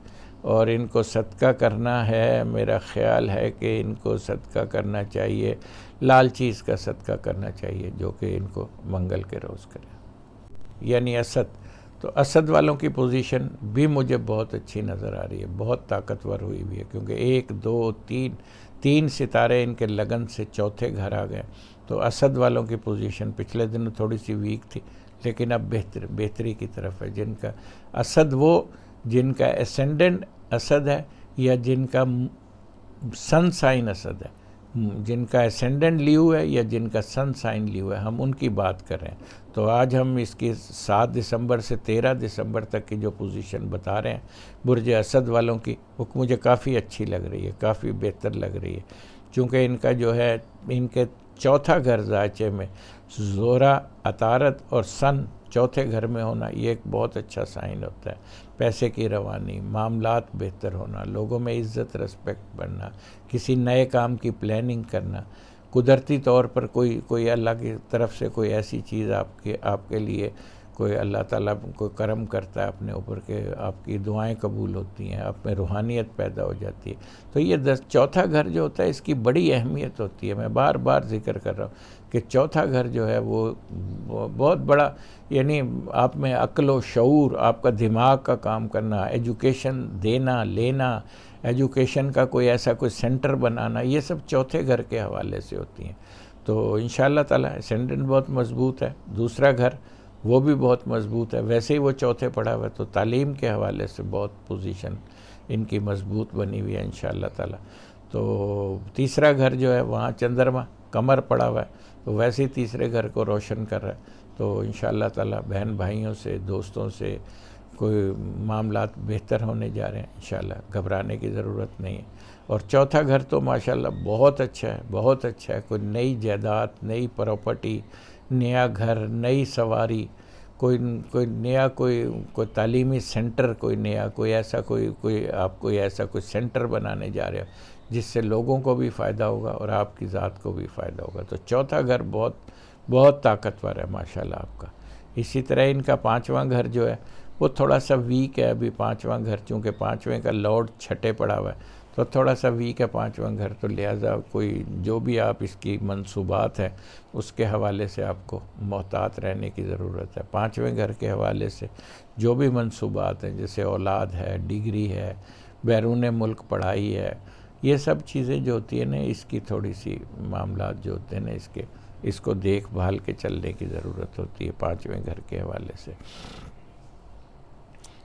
اور ان کو صدقہ کرنا ہے. میرا خیال ہے کہ ان کو صدقہ کرنا چاہیے، لال چیز کا صدقہ کرنا چاہیے جو کہ ان کو منگل کے روز کرے، یعنی اسد. تو اسد والوں کی پوزیشن بھی مجھے بہت اچھی نظر آ رہی ہے، بہت طاقتور ہوئی ہوئی ہے. کیونکہ 1 2 3 ستارے ان کے لگن سے چوتھے گھر آ گئے. تو اسد والوں کی پوزیشن پچھلے دنوں تھوڑی سی ویک تھی، لیکن اب بہتری کی طرف ہے. جن کا اسد، وہ جن کا اسینڈنٹ اسد ہے یا جن کا سن سائن اسد ہے، جن کا اسینڈنٹ لیو ہے یا جن کا سن سائن لیو ہے، ہم ان کی بات کر رہے ہیں. تو آج ہم اس کی 7 دسمبر سے 13 دسمبر تک کی جو پوزیشن بتا رہے ہیں برج اسد والوں کی، وہ مجھے کافی اچھی لگ رہی ہے، کافی بہتر لگ رہی ہے. چونکہ ان کا جو ہے ان کے چوتھا گھر زائچے میں زورا، عطارد اور سن چوتھے گھر میں ہونا یہ ایک بہت اچھا سائن ہوتا ہے. پیسے کی روانی، معاملات بہتر ہونا، لوگوں میں عزت رسپیکٹ بڑھنا، کسی نئے کام کی پلاننگ کرنا، قدرتی طور پر کوئی اللہ کی طرف سے کوئی ایسی چیز آپ کے لیے کوئی اللہ تعالیٰ کوئی کرم کرتا ہے اپنے اوپر کہ آپ کی دعائیں قبول ہوتی ہیں، آپ میں روحانیت پیدا ہو جاتی ہے. تو یہ چوتھا گھر جو ہوتا ہے اس کی بڑی اہمیت ہوتی ہے. میں بار بار ذکر کر رہا ہوں کہ چوتھا گھر جو ہے وہ بہت بڑا، یعنی آپ میں عقل و شعور، آپ کا دماغ کا کام کرنا، ایجوکیشن دینا لینا، ایجوکیشن کا کوئی ایسا کوئی سینٹر بنانا، یہ سب چوتھے گھر کے حوالے سے ہوتی ہیں. تو انشاءاللہ تعالیٰ اسینڈنٹ بہت مضبوط ہے. دوسرا گھر وہ بھی بہت مضبوط ہے، ویسے ہی وہ چوتھے پڑا ہوا ہے، تو تعلیم کے حوالے سے بہت پوزیشن ان کی مضبوط بنی ہوئی ہے انشاءاللہ تعالیٰ. تو تیسرا گھر جو ہے وہاں چندرما قمر پڑا ہوا ہے، تو ویسے ہی تیسرے گھر کو روشن کر رہا ہے. تو انشاءاللہ تعالیٰ بہن بھائیوں سے، دوستوں سے کوئی معاملات بہتر ہونے جا رہے ہیں انشاءاللہ، گھبرانے کی ضرورت نہیں ہے. اور چوتھا گھر تو ماشاءاللہ بہت اچھا ہے، بہت اچھا ہے. کوئی نئی جائیداد، نئی پراپرٹی، نیا گھر، نئی سواری، کوئی نیا کوئی تعلیمی سینٹر، کوئی نیا کوئی ایسا کوئی ایسا کوئی سینٹر بنانے جا رہے ہو جس سے لوگوں کو بھی فائدہ ہوگا اور آپ کی ذات کو بھی فائدہ ہوگا. تو چوتھا گھر بہت بہت طاقتور ہے ماشاءاللہ آپ کا. اسی طرح ان کا پانچواں گھر جو ہے وہ تھوڑا سا ویک ہے ابھی. پانچواں گھر چونکہ پانچویں کا لارڈ چھٹے پڑا ہوا ہے تو تھوڑا سا ویک ہے پانچواں گھر. تو لہٰذا کوئی جو بھی آپ اس کی منصوبات ہیں اس کے حوالے سے آپ کو محتاط رہنے کی ضرورت ہے. پانچویں گھر کے حوالے سے جو بھی منصوبات ہیں جیسے اولاد ہے، ڈگری ہے، بیرون ملک پڑھائی ہے، یہ سب چیزیں جو ہوتی ہیں نا اس کی تھوڑی سی معاملات جو ہوتے ہیں نا اس کو دیکھ بھال کے چلنے کی ضرورت ہوتی ہے پانچویں گھر کے حوالے سے.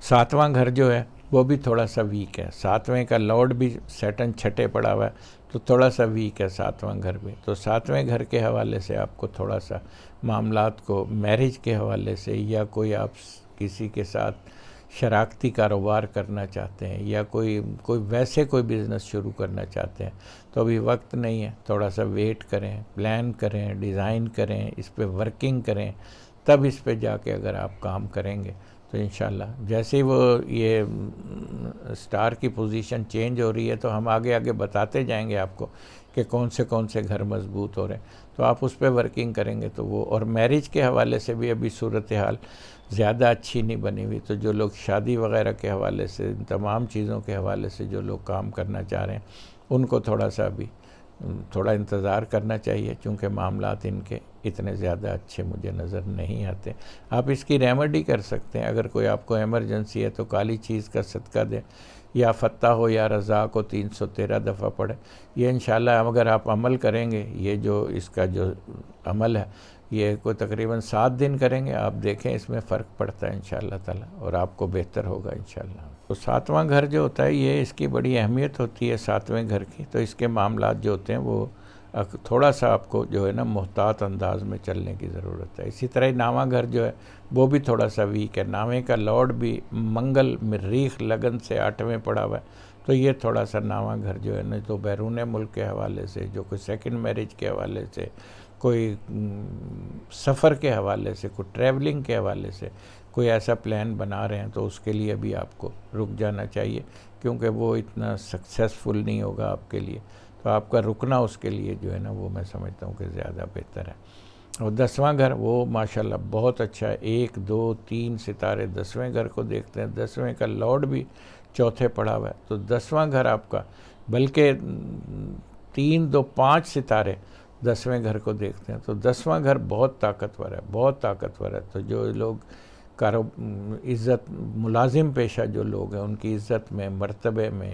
ساتواں گھر جو ہے وہ بھی تھوڑا سا ویک ہے. ساتویں کا لارڈ بھی سیٹن چھٹے پڑا ہوا ہے تو تھوڑا سا ویک ہے ساتواں گھر بھی. تو ساتویں گھر کے حوالے سے آپ کو تھوڑا سا معاملات کو میرج کے حوالے سے، یا کوئی آپ کسی کے ساتھ شراکتی کاروبار کرنا چاہتے ہیں، یا کوئی ویسے کوئی بزنس شروع کرنا چاہتے ہیں تو ابھی وقت نہیں ہے. تھوڑا سا ویٹ کریں، پلان کریں، ڈیزائن کریں، اس پہ ورکنگ کریں، تب اس پہ جا کے اگر آپ کام کریں گے تو انشاءاللہ جیسے ہی وہ یہ سٹار کی پوزیشن چینج ہو رہی ہے تو ہم آگے بتاتے جائیں گے آپ کو کہ کون سے گھر مضبوط ہو رہے ہیں، تو آپ اس پہ ورکنگ کریں گے تو وہ. اور میرج کے حوالے سے بھی ابھی صورتحال زیادہ اچھی نہیں بنی ہوئی. تو جو لوگ شادی وغیرہ کے حوالے سے، ان تمام چیزوں کے حوالے سے جو لوگ کام کرنا چاہ رہے ہیں ان کو تھوڑا انتظار کرنا چاہیے، چونکہ معاملات ان کے اتنے زیادہ اچھے مجھے نظر نہیں آتے. آپ اس کی ریمیڈی کر سکتے ہیں. اگر کوئی آپ کو ایمرجنسی ہے تو کالی چیز کا صدقہ دیں، یا فتح ہو یا رزاق ہو 313 دفعہ پڑھیں. یہ انشاءاللہ اگر آپ عمل کریں گے، یہ جو اس کا جو عمل ہے یہ کوئی تقریباً 7 دن کریں گے، آپ دیکھیں اس میں فرق پڑتا ہے انشاءاللہ تعالیٰ، اور آپ کو بہتر ہوگا انشاءاللہ. تو ساتواں گھر جو ہوتا ہے یہ اس کی بڑی اہمیت ہوتی ہے ساتویں گھر کی. تو اس کے معاملات جو ہوتے ہیں وہ تھوڑا سا آپ کو جو ہے نا محتاط انداز میں چلنے کی ضرورت ہے. اسی طرح نواں گھر جو ہے وہ بھی تھوڑا سا ویک ہے. نامے کا لارڈ بھی منگل مریخ لگن سے 8ویں پڑا ہوا ہے. تو یہ تھوڑا سا نواں گھر جو ہے نا تو بیرون ملک کے حوالے سے، جو کوئی سیکنڈ میرج کے حوالے سے، کوئی سفر کے حوالے سے، کوئی ٹریولنگ کے حوالے سے کوئی ایسا پلان بنا رہے ہیں تو اس کے لیے بھی آپ کو رک جانا چاہیے، کیونکہ وہ اتنا سکسیسفل نہیں ہوگا آپ کے لیے. تو آپ کا رکنا اس کے لیے جو ہے نا وہ میں سمجھتا ہوں کہ زیادہ بہتر ہے. اور 10واں گھر وہ ماشاءاللہ بہت اچھا ہے. 1 2 3 ستارے 10ویں گھر کو دیکھتے ہیں. 10ویں کا لارڈ بھی چوتھے پڑا ہوا ہے. تو 10واں گھر آپ کا، بلکہ 3 2 5 ستارے 10ویں گھر کو دیکھتے ہیں. تو 10واں گھر بہت طاقتور ہے، بہت طاقتور ہے. تو جو لوگ عزت، ملازم پیشہ جو لوگ ہیں ان کی عزت میں، مرتبے میں،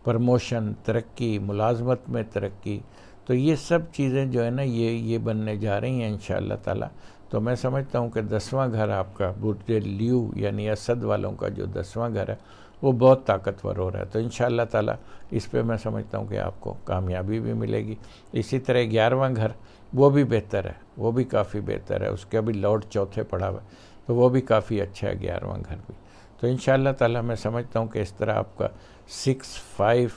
پرموشن، ترقی، ملازمت میں ترقی، تو یہ سب چیزیں جو ہے نا یہ بننے جا رہی ہیں انشاءاللہ تعالیٰ. تو میں سمجھتا ہوں کہ 10واں گھر آپ کا برج لیو یعنی اسد والوں کا جو 10واں گھر ہے وہ بہت طاقتور ہو رہا ہے. تو انشاءاللہ تعالیٰ اس پہ میں سمجھتا ہوں کہ آپ کو کامیابی بھی ملے گی. اسی طرح 11واں گھر وہ بھی بہتر ہے، وہ بھی کافی بہتر ہے. اس کے بھی لارڈ چوتھے پڑا ہوا ہے تو وہ بھی کافی اچھا ہے 11واں گھر بھی. تو انشاءاللہ تعالیٰ میں سمجھتا ہوں کہ اس طرح آپ کا 6 5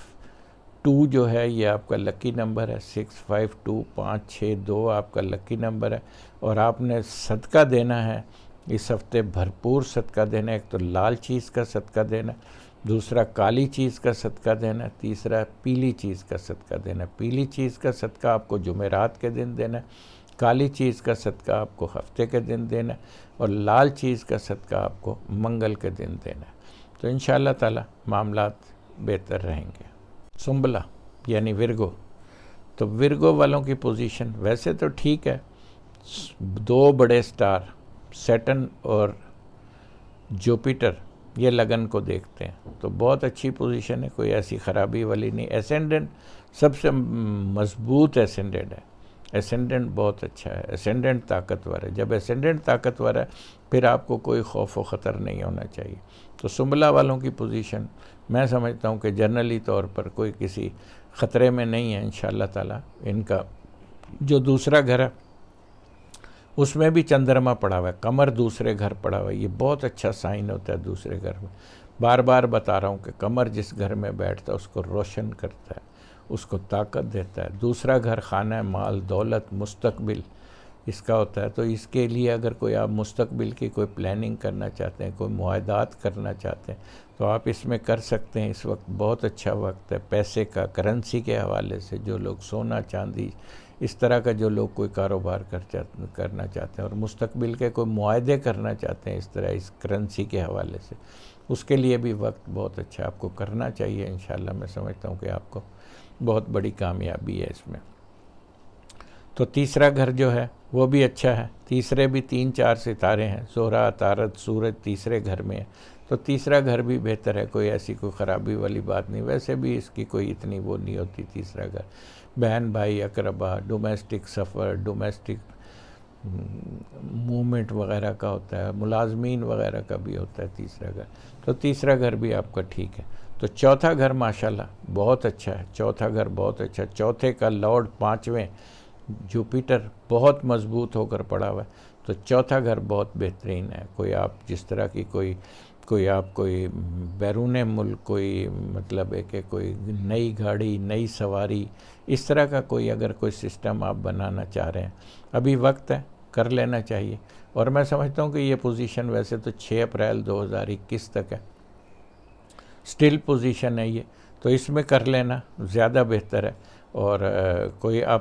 2 جو ہے یہ آپ کا لکی نمبر ہے، 652 562 آپ کا لکی نمبر ہے، اور آپ نے صدقہ دینا ہے اس ہفتے، بھرپور صدقہ دینا ہے۔ ایک تو لال چیز کا صدقہ دینا ہے، دوسرا کالی چیز کا صدقہ دینا ہے، تیسرا پیلی چیز کا صدقہ دینا ہے۔ پیلی چیز کا صدقہ آپ کو جمعرات کے دن دینا ہے، کالی چیز کا صدقہ آپ کو ہفتے کے دن دینا ہے، اور لال چیز کا صدقہ آپ کو منگل کے دن دینا ہے۔ تو انشاءاللہ تعالی معاملات بہتر رہیں گے۔ سنبلا یعنی ورگو، تو ورگو والوں کی پوزیشن ویسے تو ٹھیک ہے، 2 بڑے سٹار سیٹن اور جوپیٹر یہ لگن کو دیکھتے ہیں، تو بہت اچھی پوزیشن ہے، کوئی ایسی خرابی والی نہیں۔ اسینڈنٹ سب سے مضبوط اسینڈنٹ ہے، اسینڈنٹ بہت اچھا ہے، اسینڈنٹ طاقتور ہے۔ جب اسینڈنٹ طاقتور ہے پھر آپ کو کوئی خوف و خطر نہیں ہونا چاہیے۔ تو سنبلا والوں کی پوزیشن میں سمجھتا ہوں کہ جنرلی طور پر کوئی کسی خطرے میں نہیں ہے انشاءاللہ تعالیٰ۔ ان کا جو دوسرا گھر ہے اس میں بھی چندرما پڑا ہوا ہے، قمر دوسرے گھر پڑا ہوا ہے، یہ بہت اچھا سائن ہوتا ہے دوسرے گھر میں۔ بار بار بتا رہا ہوں کہ قمر جس گھر میں بیٹھتا ہے اس کو روشن کرتا ہے، اس کو طاقت دیتا ہے۔ دوسرا گھر خانہ مال، دولت، مستقبل اس کا ہوتا ہے۔ تو اس کے لیے اگر کوئی آپ مستقبل کی کوئی پلاننگ کرنا چاہتے ہیں، کوئی معاہدات کرنا چاہتے ہیں تو آپ اس میں کر سکتے ہیں۔ اس وقت بہت اچھا وقت ہے پیسے کا، کرنسی کے حوالے سے، جو لوگ سونا چاندی اس طرح کا جو لوگ کوئی کاروبار کرنا چاہتے ہیں اور مستقبل کے کوئی معاہدے کرنا چاہتے ہیں اس طرح اس کرنسی کے حوالے سے، اس کے لیے بھی وقت بہت اچھا آپ کو کرنا چاہیے انشاءاللہ۔ میں سمجھتا ہوں کہ آپ کو بہت بڑی کامیابی ہے اس میں۔ تو تیسرا گھر جو ہے وہ بھی اچھا ہے، تیسرے بھی 3-4 ستارے ہیں، زہرہ، عطارد، سورج تیسرے گھر میں ہے، تو تیسرا گھر بھی بہتر ہے، کوئی ایسی کوئی خرابی والی بات نہیں۔ ویسے بھی اس کی کوئی اتنی وہ نہیں ہوتی تیسرا گھر، بہن بھائی، اقربا، ڈومیسٹک سفر، ڈومیسٹک موومنٹ وغیرہ کا ہوتا ہے، ملازمین وغیرہ کا بھی ہوتا ہے تیسرا گھر، تو تیسرا گھر بھی آپ کا ٹھیک ہے۔ تو چوتھا گھر ماشاءاللہ بہت اچھا ہے، چوتھا گھر بہت اچھا ہے، چوتھے کا لارڈ 5ویں جوپیٹر بہت مضبوط ہو کر پڑا ہوا ہے، تو چوتھا گھر بہت بہترین ہے۔ کوئی آپ جس طرح کی کوئی بیرون ملک کوئی مطلب ہے کہ کوئی نئی گاڑی، نئی سواری، اس طرح کا کوئی اگر کوئی سسٹم آپ بنانا چاہ رہے ہیں، ابھی وقت ہے، کر لینا چاہیے۔ اور میں سمجھتا ہوں کہ یہ پوزیشن ویسے تو 6 اپریل 2021 تک ہے، سٹل پوزیشن ہے یہ، تو اس میں کر لینا زیادہ بہتر ہے۔ اور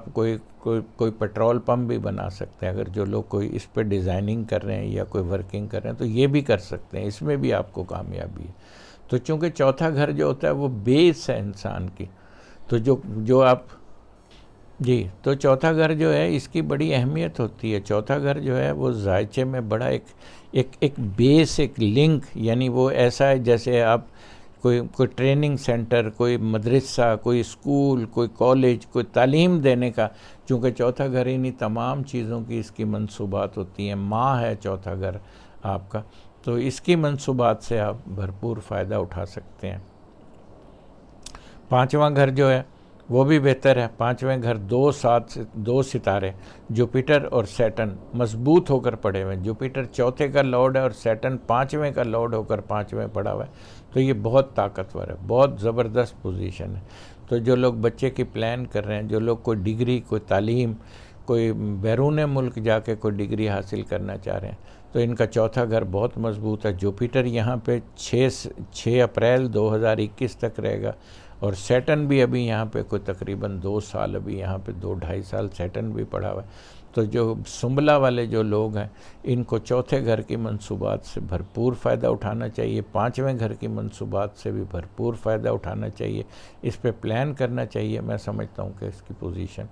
کوئی پیٹرول پمپ بھی بنا سکتے ہیں، اگر جو لوگ کوئی اس پہ ڈیزائننگ کر رہے ہیں یا کوئی ورکنگ کر رہے ہیں تو یہ بھی کر سکتے ہیں، اس میں بھی آپ کو کامیابی ہے۔ تو چونکہ چوتھا گھر جو ہوتا ہے وہ بیس ہے انسان کی، تو جو آپ جی، تو چوتھا گھر جو ہے اس کی بڑی اہمیت ہوتی ہے۔ چوتھا گھر جو ہے وہ ذائچے میں بڑا ایک بیس، ایک لنک، یعنی وہ ایسا ہے جیسے آپ کوئی ٹریننگ سینٹر، کوئی مدرسہ، کوئی اسکول، کوئی کالج، کوئی تعلیم دینے کا، چونکہ چوتھا گھر انہی تمام چیزوں کی اس کی منصوبات ہوتی ہیں۔ ماں ہے چوتھا گھر آپ کا، تو اس کی منصوبات سے آپ بھرپور فائدہ اٹھا سکتے ہیں۔ 5واں گھر جو ہے وہ بھی بہتر ہے، 5ویں گھر 2 ستارے جوپیٹر اور سیٹن مضبوط ہو کر پڑے ہوئے ہیں۔ جوپیٹر چوتھے کا لارڈ ہے اور سیٹن 5ویں کا لارڈ ہو کر 5ویں پڑا ہوا ہے، تو یہ بہت طاقتور ہے، بہت زبردست پوزیشن ہے۔ تو جو لوگ بچے کی پلان کر رہے ہیں، جو لوگ کوئی ڈگری، کوئی تعلیم، کوئی بیرون ملک جا کے کوئی ڈگری حاصل کرنا چاہ رہے ہیں، تو ان کا چوتھا گھر بہت مضبوط ہے۔ جوپیٹر یہاں پہ 6 اپریل 2021 تک رہے گا، اور سیٹن بھی ابھی یہاں پہ کوئی تقریباً 2 سال، ابھی یہاں پہ 2-2.5 سال سیٹن بھی پڑا ہوا ہے۔ تو جو سنبلا والے جو لوگ ہیں ان کو چوتھے گھر کی منصوبات سے بھرپور فائدہ اٹھانا چاہیے، 5ویں گھر کی منصوبات سے بھی بھرپور فائدہ اٹھانا چاہیے، اس پہ پلان کرنا چاہیے۔ میں سمجھتا ہوں کہ اس کی پوزیشن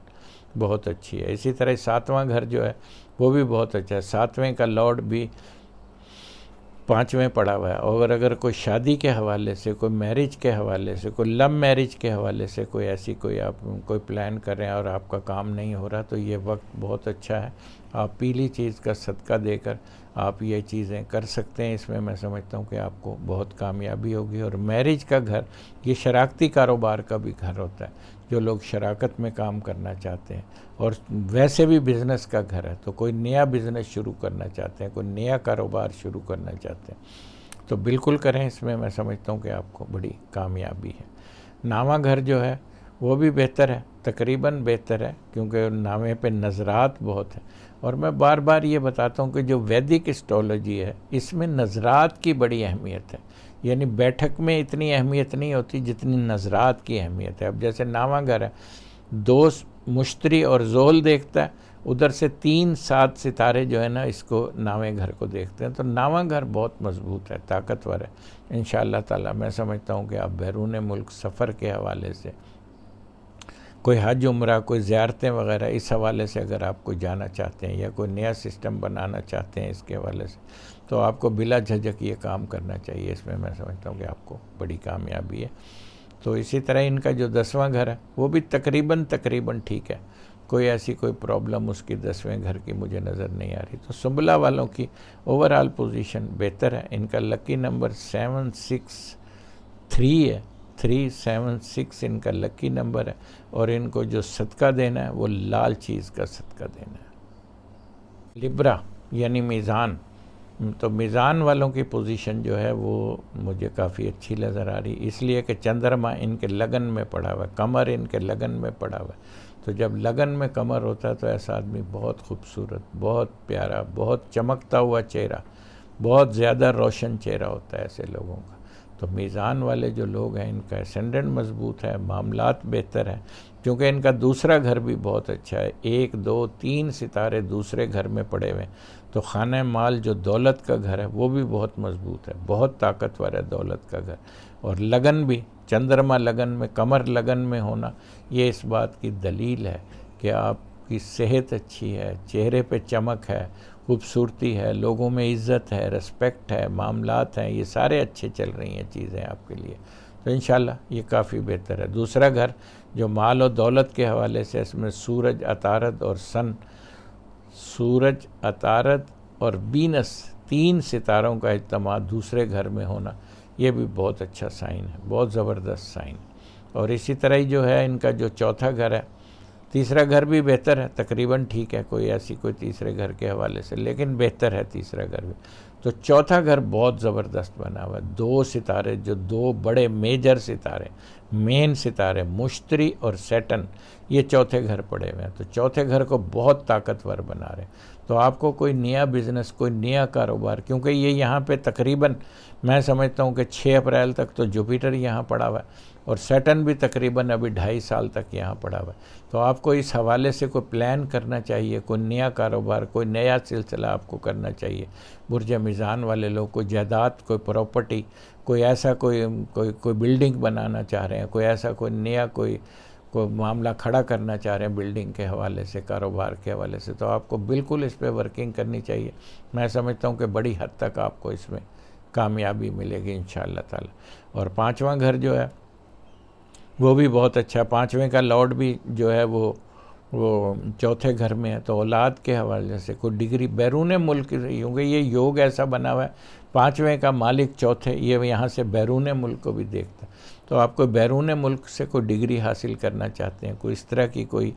بہت اچھی ہے۔ اسی طرح 7واں گھر جو ہے وہ بھی بہت اچھا ہے، 7ویں کا لارڈ بھی 5ویں پڑا ہوا ہے، اور اگر کوئی شادی کے حوالے سے، کوئی میرج کے حوالے سے، کوئی لو میرج کے حوالے سے کوئی ایسی آپ کوئی پلان کر رہے ہیں اور آپ کا کام نہیں ہو رہا، تو یہ وقت بہت اچھا ہے۔ آپ پیلی چیز کا صدقہ دے کر آپ یہ چیزیں کر سکتے ہیں، اس میں میں سمجھتا ہوں کہ آپ کو بہت کامیابی ہوگی۔ اور میرج کا گھر یہ شراکتی کاروبار کا بھی گھر ہوتا ہے، جو لوگ شراکت میں کام کرنا چاہتے ہیں، اور ویسے بھی بزنس کا گھر ہے، تو کوئی نیا بزنس شروع کرنا چاہتے ہیں، کوئی نیا کاروبار شروع کرنا چاہتے ہیں تو بالکل کریں، اس میں میں سمجھتا ہوں کہ آپ کو بڑی کامیابی ہے۔ 9واں گھر جو ہے وہ بھی بہتر ہے، تقریباً بہتر ہے، کیونکہ نامے پہ نظرات بہت ہیں. اور میں بار بار یہ بتاتا ہوں کہ جو ویدک اسٹرالوجی ہے اس میں نظرات کی بڑی اہمیت ہے. یعنی بیٹھک میں اتنی اہمیت نہیں ہوتی جتنی نظرات کی اہمیت ہے. اب جیسے ناواں گھر ہے، 2 مشتری اور زول دیکھتا ہے، ادھر سے 3 7 ستارے جو ہے نا اس کو ناویں گھر کو دیکھتے ہیں. تو ناواں گھر بہت مضبوط ہے، طاقتور ہے. انشاءاللہ تعالی میں سمجھتا ہوں کہ آپ بیرون ملک سفر کے حوالے سے، کوئی حج عمرہ، کوئی زیارتیں وغیرہ، اس حوالے سے اگر آپ کو جانا چاہتے ہیں یا کوئی نیا سسٹم بنانا چاہتے ہیں اس کے حوالے سے، تو آپ کو بلا جھجک یہ کام کرنا چاہیے. اس میں سمجھتا ہوں کہ آپ کو بڑی کامیابی ہے. تو اسی طرح ان کا جو 10واں گھر ہے وہ بھی تقریباً ٹھیک ہے. کوئی ایسی کوئی پرابلم اس کی 10ویں گھر کی مجھے نظر نہیں آ رہی. تو سنبلہ والوں کی اوورآل پوزیشن بہتر ہے. ان کا لکی نمبر 763 ہے، 376 ان کا لکی نمبر ہے. اور ان کو جو صدقہ دینا ہے وہ لال چیز کا صدقہ دینا ہے. لبرا یعنی میزان، تو میزان والوں کی پوزیشن جو ہے وہ مجھے کافی اچھی نظر آ رہی، اس لیے کہ چندرما ان کے لگن میں پڑا ہوا ہے، قمر ان کے لگن میں پڑا ہوا ہے. تو جب لگن میں قمر ہوتا ہے تو ایسا آدمی بہت خوبصورت، بہت پیارا، بہت چمکتا ہوا چہرہ، بہت زیادہ روشن چہرہ ہوتا ہے ایسے لوگوں کا. تو میزان والے جو لوگ ہیں ان کا اسینڈنٹ مضبوط ہے، معاملات بہتر ہیں، کیونکہ ان کا دوسرا گھر بھی بہت اچھا ہے. 1 2 3 ستارے دوسرے گھر میں پڑے ہوئے ہیں. تو خانہ مال جو دولت کا گھر ہے وہ بھی بہت مضبوط ہے، بہت طاقتور ہے دولت کا گھر. اور لگن بھی، چندرما لگن میں، قمر لگن میں ہونا، یہ اس بات کی دلیل ہے کہ آپ کی صحت اچھی ہے، چہرے پہ چمک ہے، خوبصورتی ہے، لوگوں میں عزت ہے، رسپیکٹ ہے، معاملات ہیں، یہ سارے اچھے چل رہی ہیں چیزیں آپ کے لیے. تو انشاءاللہ یہ کافی بہتر ہے. دوسرا گھر جو مال و دولت کے حوالے سے، اس میں سورج، عطارد اور سن، سورج، عطارد اور وینس، 3 ستاروں کا اجتماع دوسرے گھر میں ہونا، یہ بھی بہت اچھا سائن ہے، بہت زبردست سائن. اور اسی طرح ہی جو ہے ان کا جو چوتھا گھر ہے، تیسرا گھر بھی بہتر ہے، تقریباً ٹھیک ہے، کوئی ایسی کوئی تیسرے گھر کے حوالے سے، لیکن بہتر ہے تیسرا گھر بھی. تو چوتھا گھر بہت زبردست بنا ہوا ہے. 2 ستارے، جو 2 بڑے میجر ستارے، مین ستارے، مشتری اور سیٹن، یہ چوتھے گھر پڑے ہوئے ہیں. تو چوتھے گھر کو بہت طاقتور بنا رہے ہیں. تو آپ کو کوئی نیا بزنس، کوئی نیا کاروبار، کیونکہ یہ یہاں پہ تقریباً میں سمجھتا ہوں کہ 6 اپریل تک تو جوپیٹر یہاں پڑا ہوا ہے، اور سیٹن بھی تقریباً ابھی 2.5 سال تک یہاں پڑا ہوا ہے. تو آپ کو اس حوالے سے کوئی پلان کرنا چاہیے، کوئی نیا کاروبار، کوئی نیا سلسلہ آپ کو کرنا چاہیے. برج میزان والے لوگ کوئی جائیداد، کوئی پراپرٹی، کوئی ایسا کوئی بلڈنگ بنانا چاہ رہے ہیں، کوئی ایسا کوئی نیا کوئی معاملہ کھڑا کرنا چاہ رہے ہیں بلڈنگ کے حوالے سے، کاروبار کے حوالے سے، تو آپ کو بالکل اس پہ ورکنگ کرنی چاہیے. میں سمجھتا ہوں کہ بڑی حد تک آپ کو اس میں کامیابی ملے گی انشاءاللہ تعالی. اور 5واں گھر جو ہے وہ بھی بہت اچھا. 5ویں کا لارڈ بھی جو ہے وہ چوتھے گھر میں ہے. تو اولاد کے حوالے سے کوئی ڈگری بیرون ملک، کیونکہ یہ یوگ ایسا بنا ہوا ہے، 5ویں کا مالک چوتھے، یہ یہاں سے بیرون ملک کو بھی دیکھتا ہے. تو آپ کو بیرون ملک سے کوئی ڈگری حاصل کرنا چاہتے ہیں، کوئی اس طرح کی کوئی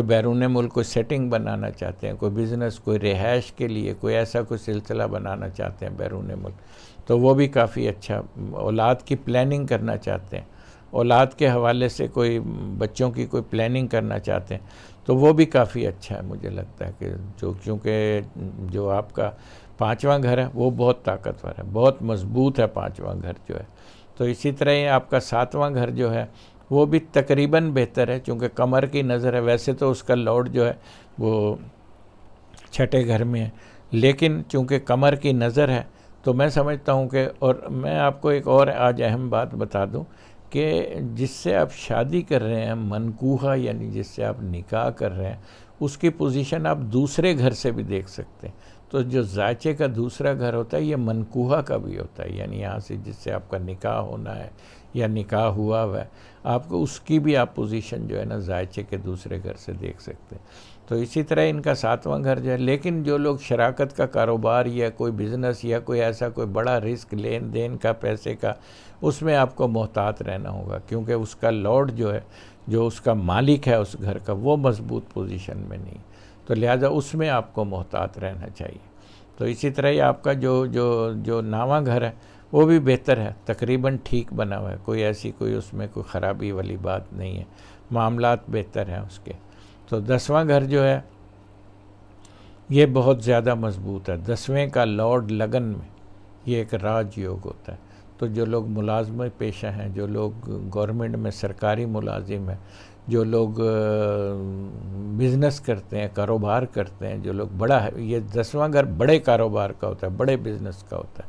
بیرون ملک کوئی سیٹنگ بنانا چاہتے ہیں، کوئی بزنس، کوئی رہائش کے لیے کوئی ایسا کوئی سلسلہ بنانا چاہتے ہیں بیرون ملک، تو وہ بھی کافی اچھا. اولاد کی پلاننگ کرنا چاہتے ہیں، اولاد کے حوالے سے کوئی بچوں کی کوئی پلاننگ کرنا چاہتے ہیں، تو وہ بھی کافی اچھا ہے. مجھے لگتا ہے کہ کیونکہ جو آپ کا 5واں گھر ہے وہ بہت طاقتور ہے، بہت مضبوط ہے 5واں گھر جو ہے. تو اسی طرح ہی آپ کا 7واں گھر جو ہے وہ بھی تقریباً بہتر ہے، چونکہ قمر کی نظر ہے. ویسے تو اس کا لارڈ جو ہے وہ 6ٹھے گھر میں ہے، لیکن چونکہ قمر کی نظر ہے تو میں سمجھتا ہوں کہ، اور میں آپ کو ایک اور آج اہم بات بتا دوں کہ جس سے آپ شادی کر رہے ہیں، منکوحہ یعنی جس سے آپ نکاح کر رہے ہیں، اس کی پوزیشن آپ دوسرے گھر سے بھی دیکھ سکتے ہیں. تو جو زائچے کا دوسرا گھر ہوتا ہے یہ منکوحہ کا بھی ہوتا ہے، یعنی یہاں سے جس سے آپ کا نکاح ہونا ہے یا نکاح ہوا ہے، آپ کو اس کی بھی آپ پوزیشن جو ہے نا زائچے کے دوسرے گھر سے دیکھ سکتے ہیں. تو اسی طرح ان کا 7واں گھر جو ہے. لیکن جو لوگ شراکت کا کاروبار یا کوئی بزنس یا کوئی ایسا کوئی بڑا رسک لین دین کا، پیسے کا، اس میں آپ کو محتاط رہنا ہوگا، کیونکہ اس کا لارڈ جو ہے، جو اس کا مالک ہے اس گھر کا، وہ مضبوط پوزیشن میں نہیں، تو لہٰذا اس میں آپ کو محتاط رہنا چاہیے. تو اسی طرح ہی آپ کا جو 9واں گھر ہے وہ بھی بہتر ہے، تقریباً ٹھیک بنا ہوا ہے، کوئی ایسی کوئی اس میں کوئی خرابی والی بات نہیں ہے. معاملات بہتر ہیں اس کے. تو 10واں گھر جو ہے یہ بہت زیادہ مضبوط ہے. 10ویں کا لارڈ لگن میں یہ ایک راج یوگ ہوتا ہے. تو جو لوگ ملازمت پیشہ ہیں، جو لوگ گورنمنٹ میں سرکاری ملازم ہیں، جو لوگ بزنس کرتے ہیں، کاروبار کرتے ہیں، جو لوگ بڑا ہے، یہ 10واں گھر بڑے کاروبار کا ہوتا ہے، بڑے بزنس کا ہوتا ہے.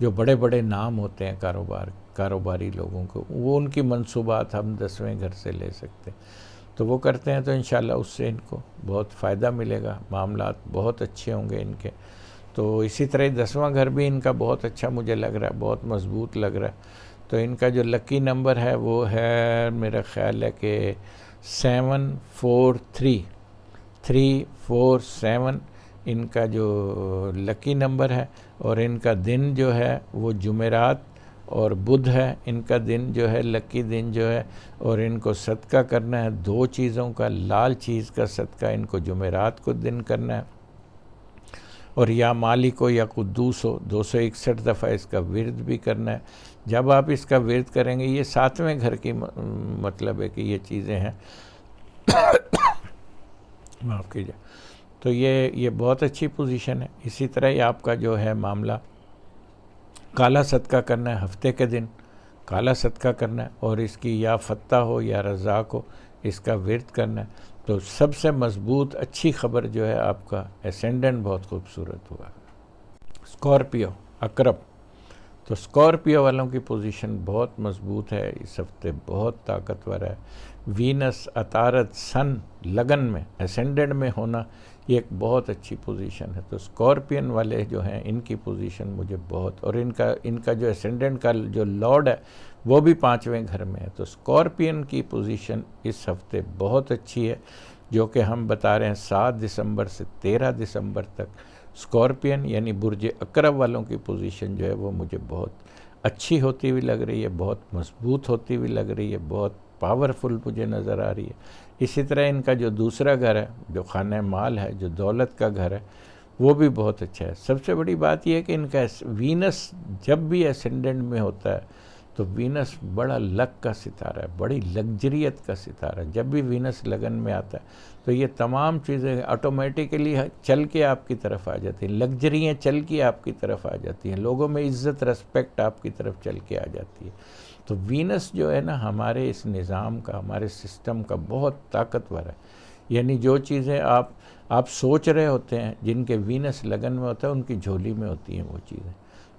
جو بڑے بڑے نام ہوتے ہیں کاروباری لوگوں کو، وہ ان کی منصوبات ہم 10ویں گھر سے لے سکتے ہیں. تو وہ کرتے ہیں تو انشاءاللہ اس سے ان کو بہت فائدہ ملے گا، معاملات بہت اچھے ہوں گے ان کے. تو اسی طرح 10واں گھر بھی ان کا بہت اچھا مجھے لگ رہا ہے، بہت مضبوط لگ رہا ہے. تو ان کا جو لکی نمبر ہے وہ ہے، میرا خیال ہے کہ 743 347 ان کا جو لکی نمبر ہے. اور ان کا دن جو ہے وہ جمعرات اور بدھ ہے. ان کا دن جو ہے لکی دن جو ہے، اور ان کو صدقہ کرنا ہے 2 چیزوں کا. لال چیز کا صدقہ ان کو جمعرات کو دن کرنا ہے، اور یا مالک ہو یا قدوس ہو 261 دفعہ اس کا ورد بھی کرنا ہے. جب آپ اس کا ورد کریں گے، یہ 7ویں گھر کی مطلب ہے کہ یہ چیزیں ہیں، معاف کیجیے. تو یہ بہت اچھی پوزیشن ہے. اسی طرح ہی آپ کا جو ہے معاملہ کالا صدقہ کرنا ہے. ہفتے کے دن کالا صدقہ کرنا ہے، اور اس کی یا فتح ہو یا رزاق ہو اس کا ورد کرنا ہے. تو سب سے مضبوط اچھی خبر جو ہے آپ کا اسینڈنٹ بہت خوبصورت ہوا. اسکارپیو عقرب. تو اسکارپیو والوں کی پوزیشن بہت مضبوط ہے اس ہفتے، بہت طاقتور ہے. وینس عطارد سن لگن میں اسینڈنٹ میں ہونا یہ ایک بہت اچھی پوزیشن ہے. تو اسکارپین والے جو ہیں ان کی پوزیشن مجھے بہت، اور ان کا جو اسینڈنٹ کا جو لارڈ ہے وہ بھی 5ویں گھر میں ہے. تو اسکارپین کی پوزیشن اس ہفتے بہت اچھی ہے، جو کہ ہم بتا رہے ہیں 7 دسمبر سے 13 دسمبر تک. اسکارپین یعنی برج عقرب والوں کی پوزیشن جو ہے وہ مجھے بہت اچھی ہوتی ہوئی لگ رہی ہے، بہت مضبوط ہوتی ہوئی لگ رہی ہے، بہت پاورفل مجھے نظر آ رہی ہے. اسی طرح ان کا جو دوسرا گھر ہے جو خانہ مال ہے، جو دولت کا گھر ہے، وہ بھی بہت اچھا ہے. سب سے بڑی بات یہ ہے کہ ان کا وینس جب بھی اسینڈنٹ میں ہوتا ہے تو وینس بڑا لک کا ستارہ ہے، بڑی لگجریت کا ستارہ ہے. جب بھی وینس لگن میں آتا ہے تو یہ تمام چیزیں آٹومیٹیکلی چل کے آپ کی طرف آ جاتی ہیں، لگژریاں چل کے آپ کی طرف آ جاتی ہیں، لوگوں میں عزت رسپیکٹ آپ کی طرف چل کے آ جاتی ہے. تو وینس جو ہے نا ہمارے اس نظام کا، ہمارے سسٹم کا بہت طاقتور ہے. یعنی جو چیزیں آپ سوچ رہے ہوتے ہیں، جن کے وینس لگن میں ہوتا ہے، ان کی جھولی میں ہوتی ہیں وہ چیزیں.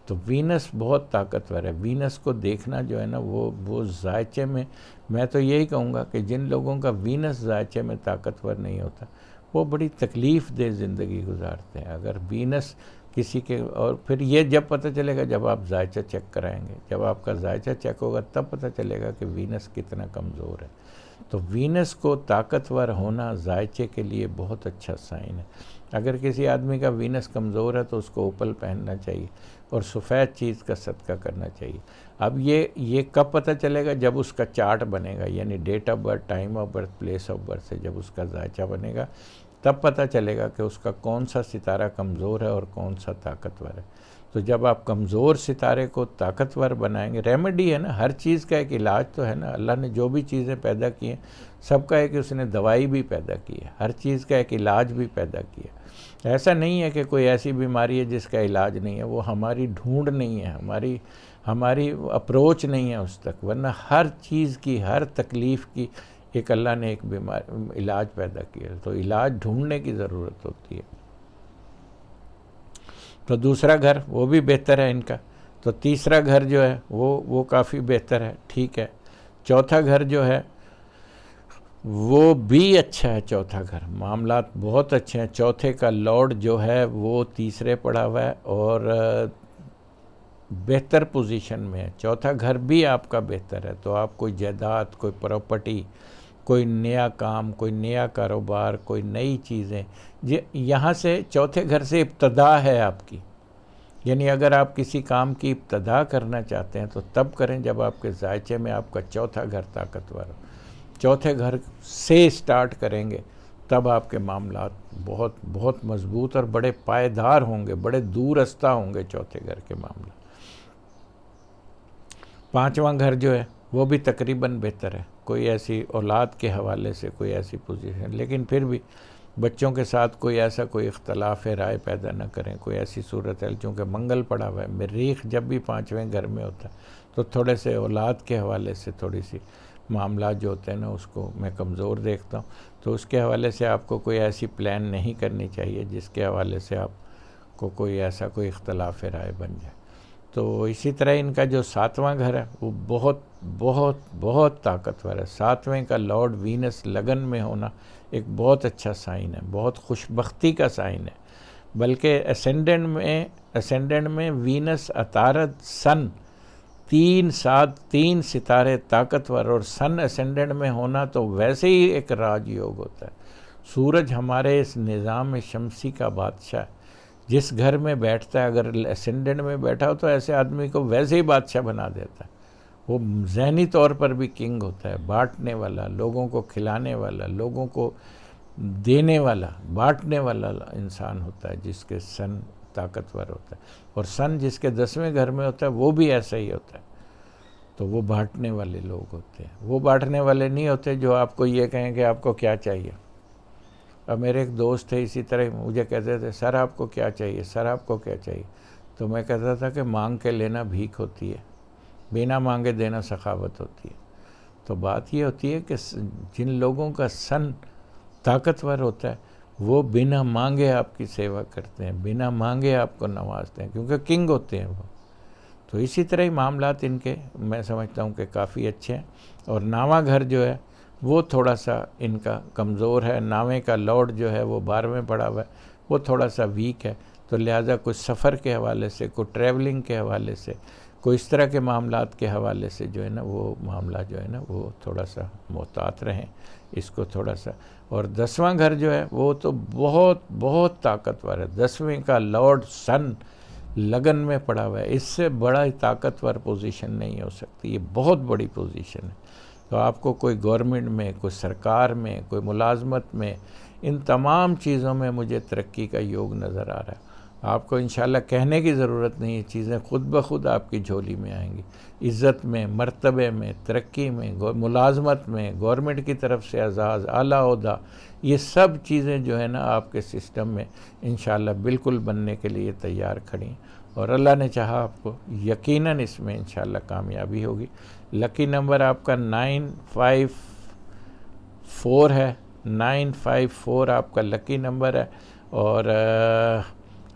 تو وینس بہت طاقتور ہے. وینس کو دیکھنا جو ہے نا وہ ذائچے میں تو یہی کہوں گا کہ جن لوگوں کا وینس ذائچے میں طاقتور نہیں ہوتا وہ بڑی تکلیف دہ زندگی گزارتے ہیں. اگر وینس کسی کے، اور پھر یہ جب پتہ چلے گا جب آپ ذائچہ چیک کرائیں گے، جب آپ کا ذائچہ چیک ہوگا تب پتہ چلے گا کہ وینس کتنا کمزور ہے. تو وینس کو طاقتور ہونا ذائچے کے لیے بہت اچھا سائن ہے. اگر کسی آدمی کا وینس کمزور ہے تو اس کو اوپل پہننا چاہیے اور سفید چیز کا صدقہ کرنا چاہیے. اب یہ کب پتہ چلے گا؟ جب اس کا چارٹ بنے گا، یعنی date of birth, time of birth, place of birth سے جب اس کا ذائچہ بنے گا تب پتہ چلے گا کہ اس کا کون سا ستارہ کمزور ہے اور کون سا طاقتور ہے. تو جب آپ کمزور ستارے کو طاقتور بنائیں گے، ریمیڈی ہے نا، ہر چیز کا ایک علاج تو ہے نا. اللہ نے جو بھی چیزیں پیدا کی ہیں سب کا ایک اس نے دوائی بھی پیدا کی ہے، ہر چیز کا ایک علاج بھی پیدا کیا. ایسا نہیں ہے کہ کوئی ایسی بیماری ہے جس کا علاج نہیں ہے، وہ ہماری ڈھونڈ نہیں ہے، ہماری اپروچ نہیں ہے اس تک. ورنہ ہر چیز کی، ہر تکلیف کی ایک اللہ نے ایک علاج پیدا کیا. تو علاج ڈھونڈنے کی ضرورت ہوتی ہے. تو دوسرا گھر وہ بھی بہتر ہے ان کا. تو تیسرا گھر جو ہے وہ کافی بہتر ہے، ٹھیک ہے. چوتھا گھر جو ہے وہ بھی اچھا ہے. چوتھا گھر معاملات بہت اچھے ہیں. چوتھے کا لارڈ جو ہے وہ تیسرے پڑا ہوا ہے اور بہتر پوزیشن میں ہے. چوتھا گھر بھی آپ کا بہتر ہے. تو آپ کوئی جائیداد، کوئی پراپرٹی، کوئی نیا کام، کوئی نیا کاروبار، کوئی نئی چیزیں، یہاں سے چوتھے گھر سے ابتدا ہے آپ کی. یعنی اگر آپ کسی کام کی ابتدا کرنا چاہتے ہیں تو تب کریں جب آپ کے ذائچے میں آپ کا چوتھا گھر طاقتور ہو. چوتھے گھر سے سٹارٹ کریں گے تب آپ کے معاملات بہت بہت مضبوط اور بڑے پائیدار ہوں گے، بڑے دور رستہ ہوں گے چوتھے گھر کے معاملات. پانچواں گھر جو ہے وہ بھی تقریباً بہتر ہے. کوئی ایسی اولاد کے حوالے سے کوئی ایسی پوزیشن، لیکن پھر بھی بچوں کے ساتھ کوئی ایسا کوئی اختلاف رائے پیدا نہ کریں، کوئی ایسی صورت ہے. چونکہ منگل پڑا ہوا ہے، مریخ جب بھی 5ویں گھر میں ہوتا ہے تو تھوڑے سے اولاد کے حوالے سے تھوڑی سی معاملات جو ہوتے ہیں نا اس کو میں کمزور دیکھتا ہوں. تو اس کے حوالے سے آپ کو کوئی ایسی پلان نہیں کرنی چاہیے جس کے حوالے سے آپ کو کوئی ایسا کوئی اختلاف رائے بن جائے. تو اسی طرح ان کا جو 7واں گھر ہے وہ بہت بہت بہت طاقتور ہے. 7ویں کا لارڈ وینس لگن میں ہونا ایک بہت اچھا سائن ہے، بہت خوش بختی کا سائن ہے. بلکہ اسینڈنٹ میں وینس، عطارد، سن، 3 ستارے طاقتور، اور سن اسینڈنٹ میں ہونا تو ویسے ہی ایک راج یوگ ہوتا ہے. سورج ہمارے اس نظام شمسی کا بادشاہ ہے. جس گھر میں بیٹھتا ہے اگر اسینڈنٹ میں بیٹھا ہو تو ایسے آدمی کو ویسے ہی بادشاہ بنا دیتا ہے. وہ ذہنی طور پر بھی کنگ ہوتا ہے، بانٹنے والا، لوگوں کو کھلانے والا، لوگوں کو دینے والا، بانٹنے والا انسان ہوتا ہے جس کے سن طاقتور ہوتا ہے. اور سن جس کے 10ویں گھر میں ہوتا ہے وہ بھی ایسا ہی ہوتا ہے. تو وہ بانٹنے والے لوگ ہوتے ہیں. وہ بانٹنے والے نہیں ہوتے جو آپ کو یہ کہیں کہ آپ کو کیا چاہیے. اب میرے ایک دوست تھے اسی طرح مجھے کہتے تھے سر آپ کو کیا چاہیے، سر آپ کو کیا چاہیے. تو میں کہتا تھا کہ مانگ کے لینا بھیک ہوتی ہے، بنا مانگے دینا سخاوت ہوتی ہے. تو بات یہ ہوتی ہے کہ جن لوگوں کا سن طاقتور ہوتا ہے وہ بنا مانگے آپ کی سیوا کرتے ہیں، بنا مانگے آپ کو نوازتے ہیں، کیونکہ کنگ ہوتے ہیں وہ. تو اسی طرح ہی معاملات ان کے میں سمجھتا ہوں کہ کافی اچھے ہیں. اور 9واں گھر جو ہے وہ تھوڑا سا ان کا کمزور ہے. 9ویں کا لارڈ جو ہے وہ 12ویں پڑا ہوا ہے، وہ تھوڑا سا ویک ہے. تو لہٰذا کوئی سفر کے حوالے سے، کوئی ٹریولنگ کے حوالے سے، کوئی اس طرح کے معاملات کے حوالے سے جو ہے نا وہ معاملہ جو ہے نا وہ تھوڑا سا محتاط رہیں اس کو تھوڑا سا. اور 10واں گھر جو ہے وہ تو بہت بہت طاقتور ہے. 10ویں کا لارڈ سن لگن میں پڑا ہوا ہے. اس سے بڑا طاقتور پوزیشن نہیں ہو سکتی. یہ بہت بڑی پوزیشن ہے. تو آپ کو کوئی گورنمنٹ میں، کوئی سرکار میں، کوئی ملازمت میں، ان تمام چیزوں میں مجھے ترقی کا یوگ نظر آ رہا ہے. آپ کو انشاءاللہ کہنے کی ضرورت نہیں ہے، چیزیں خود بخود آپ کی جھولی میں آئیں گی. عزت میں، مرتبے میں، ترقی میں، ملازمت میں، گورنمنٹ کی طرف سے اعزاز، اعلیٰ عہدہ، یہ سب چیزیں جو ہے نا آپ کے سسٹم میں انشاءاللہ بالکل بننے کے لیے تیار کھڑی ہیں. اور اللہ نے چاہا آپ کو یقیناً اس میں انشاءاللہ کامیابی ہوگی. لکی نمبر آپ کا 954 ہے. 954 آپ کا لکی نمبر ہے. اور